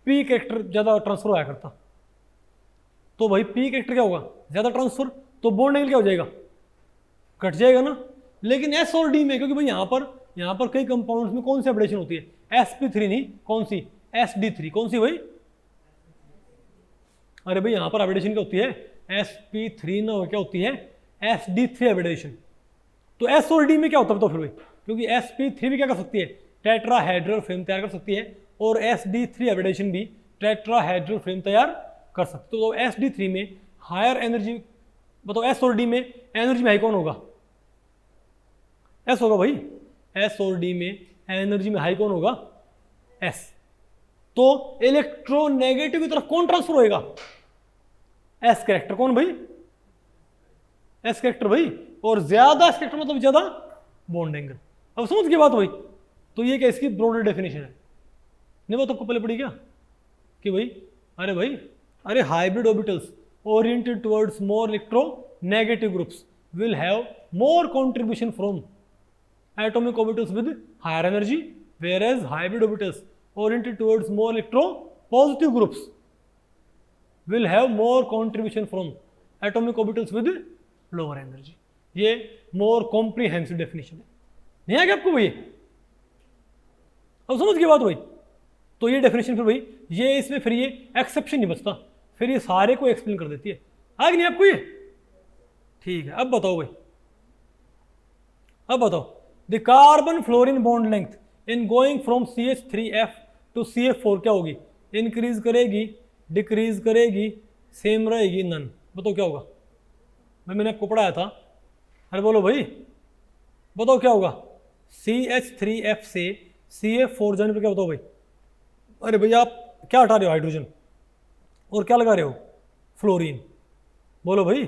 पी कैरेक्टर ज़्यादा ट्रांसफर होया करता। तो भाई पी कैरेक्टर क्या होगा? ज़्यादा ट्रांसफर, तो बॉन्ड एंगल क्या हो जाएगा? कट जाएगा ना। लेकिन एस और डी में, क्योंकि भाई यहाँ पर कई कंपाउंड्स में कौन सी अपडेशन होती है? sp3 नहीं, कौन सी? sd3। कौन सी भाई? अरे भाई यहाँ पर अपडेशन क्या होती है? sp3 ना, क्या होती है? sd3 updation. तो s और d में क्या होता है तो फिर भाई? क्योंकि sp3 भी क्या कर सकती है? टेट्राहेड्रल फ्रेम तैयार कर सकती है, और sd3 अपडेशन भी टेट्राहेड्रल फ्रेम तैयार कर सकते। तो sd3 में हायर एनर्जी, बताओ s और d में एनर्जी में हाई कौन होगा? s होगा भाई। s और d में एनर्जी में हाई कौन होगा? s। तो इलेक्ट्रोनेगेटिव की तरफ कौन ट्रांसफर होएगा? s character. कौन भाई? s कैरेक्टर भाई। और ज्यादा s कैरेक्टर मतलब ज्यादा बॉन्ड एंगल। अब समझ गए बात भाई? तो ये क्या इसकी ब्रॉडर डेफिनेशन है। नहीं, वो तो आपको पहले पड़ी क्या कि भाई अरे hybrid orbitals oriented towards more electronegative groups will have more contribution from atomic orbitals with higher energy, whereas hybrid orbitals oriented towards more electropositive groups will have more contribution from atomic orbitals with lower energy। ये more comprehensive definition है। नहीं आ गया आपको भाई? अब समझ गए बात भाई? तो ये डेफिनेशन फिर भाई ये इसमें फिर ये एक्सेप्शन नहीं बचता, फिर ये सारे को एक्सप्लेन कर देती है। आ गया नहीं आपको ये? ठीक है, अब बताओ भाई, अब बताओ the carbon fluorine bond length in going from CH3F to CF4 क्या होगी? इंक्रीज करेगी, डिक्रीज करेगी, सेम रहेगी, नन? बताओ क्या होगा? मैंने आपको पढ़ाया था। अरे बोलो भाई, बताओ क्या होगा? CH3F से CF4 जाने पर क्या बताओ भाई? अरे भैया आप क्या हटा रहे हो? हाइड्रोजन। और क्या लगा रहे हो? फ्लोरीन। बोलो भाई।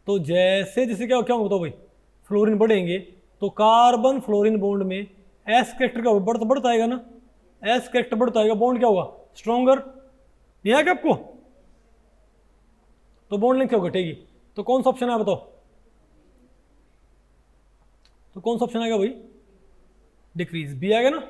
तो जैसे जैसे क्या क्या बताओ भाई? फ्लोरीन बढ़ेंगे तो कार्बन फ्लोरीन बॉन्ड में एस कैरेक्टर का बढ़ता आएगा ना। एस कैरेक्टर बढ़ता आएगा, बॉन्ड क्या होगा? स्ट्रॉन्गर। यह है क्या आपको? तो बॉन्ड लेंथ क्या घटेगी? तो कौन सा ऑप्शन है बताओ? तो कौन सा ऑप्शन आएगा भाई? डिक्रीज। बी आएगा ना।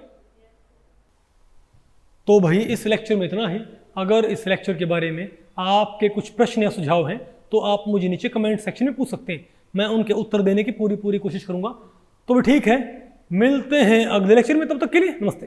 तो भाई इस लेक्चर में इतना ही। अगर इस लेक्चर के बारे में आपके कुछ प्रश्न या सुझाव हैं तो आप मुझे नीचे कमेंट सेक्शन में पूछ सकते हैं, मैं उनके उत्तर देने की पूरी कोशिश करूंगा। तो भी ठीक है, मिलते हैं अगले लेक्चर में, तब तक के लिए नमस्ते।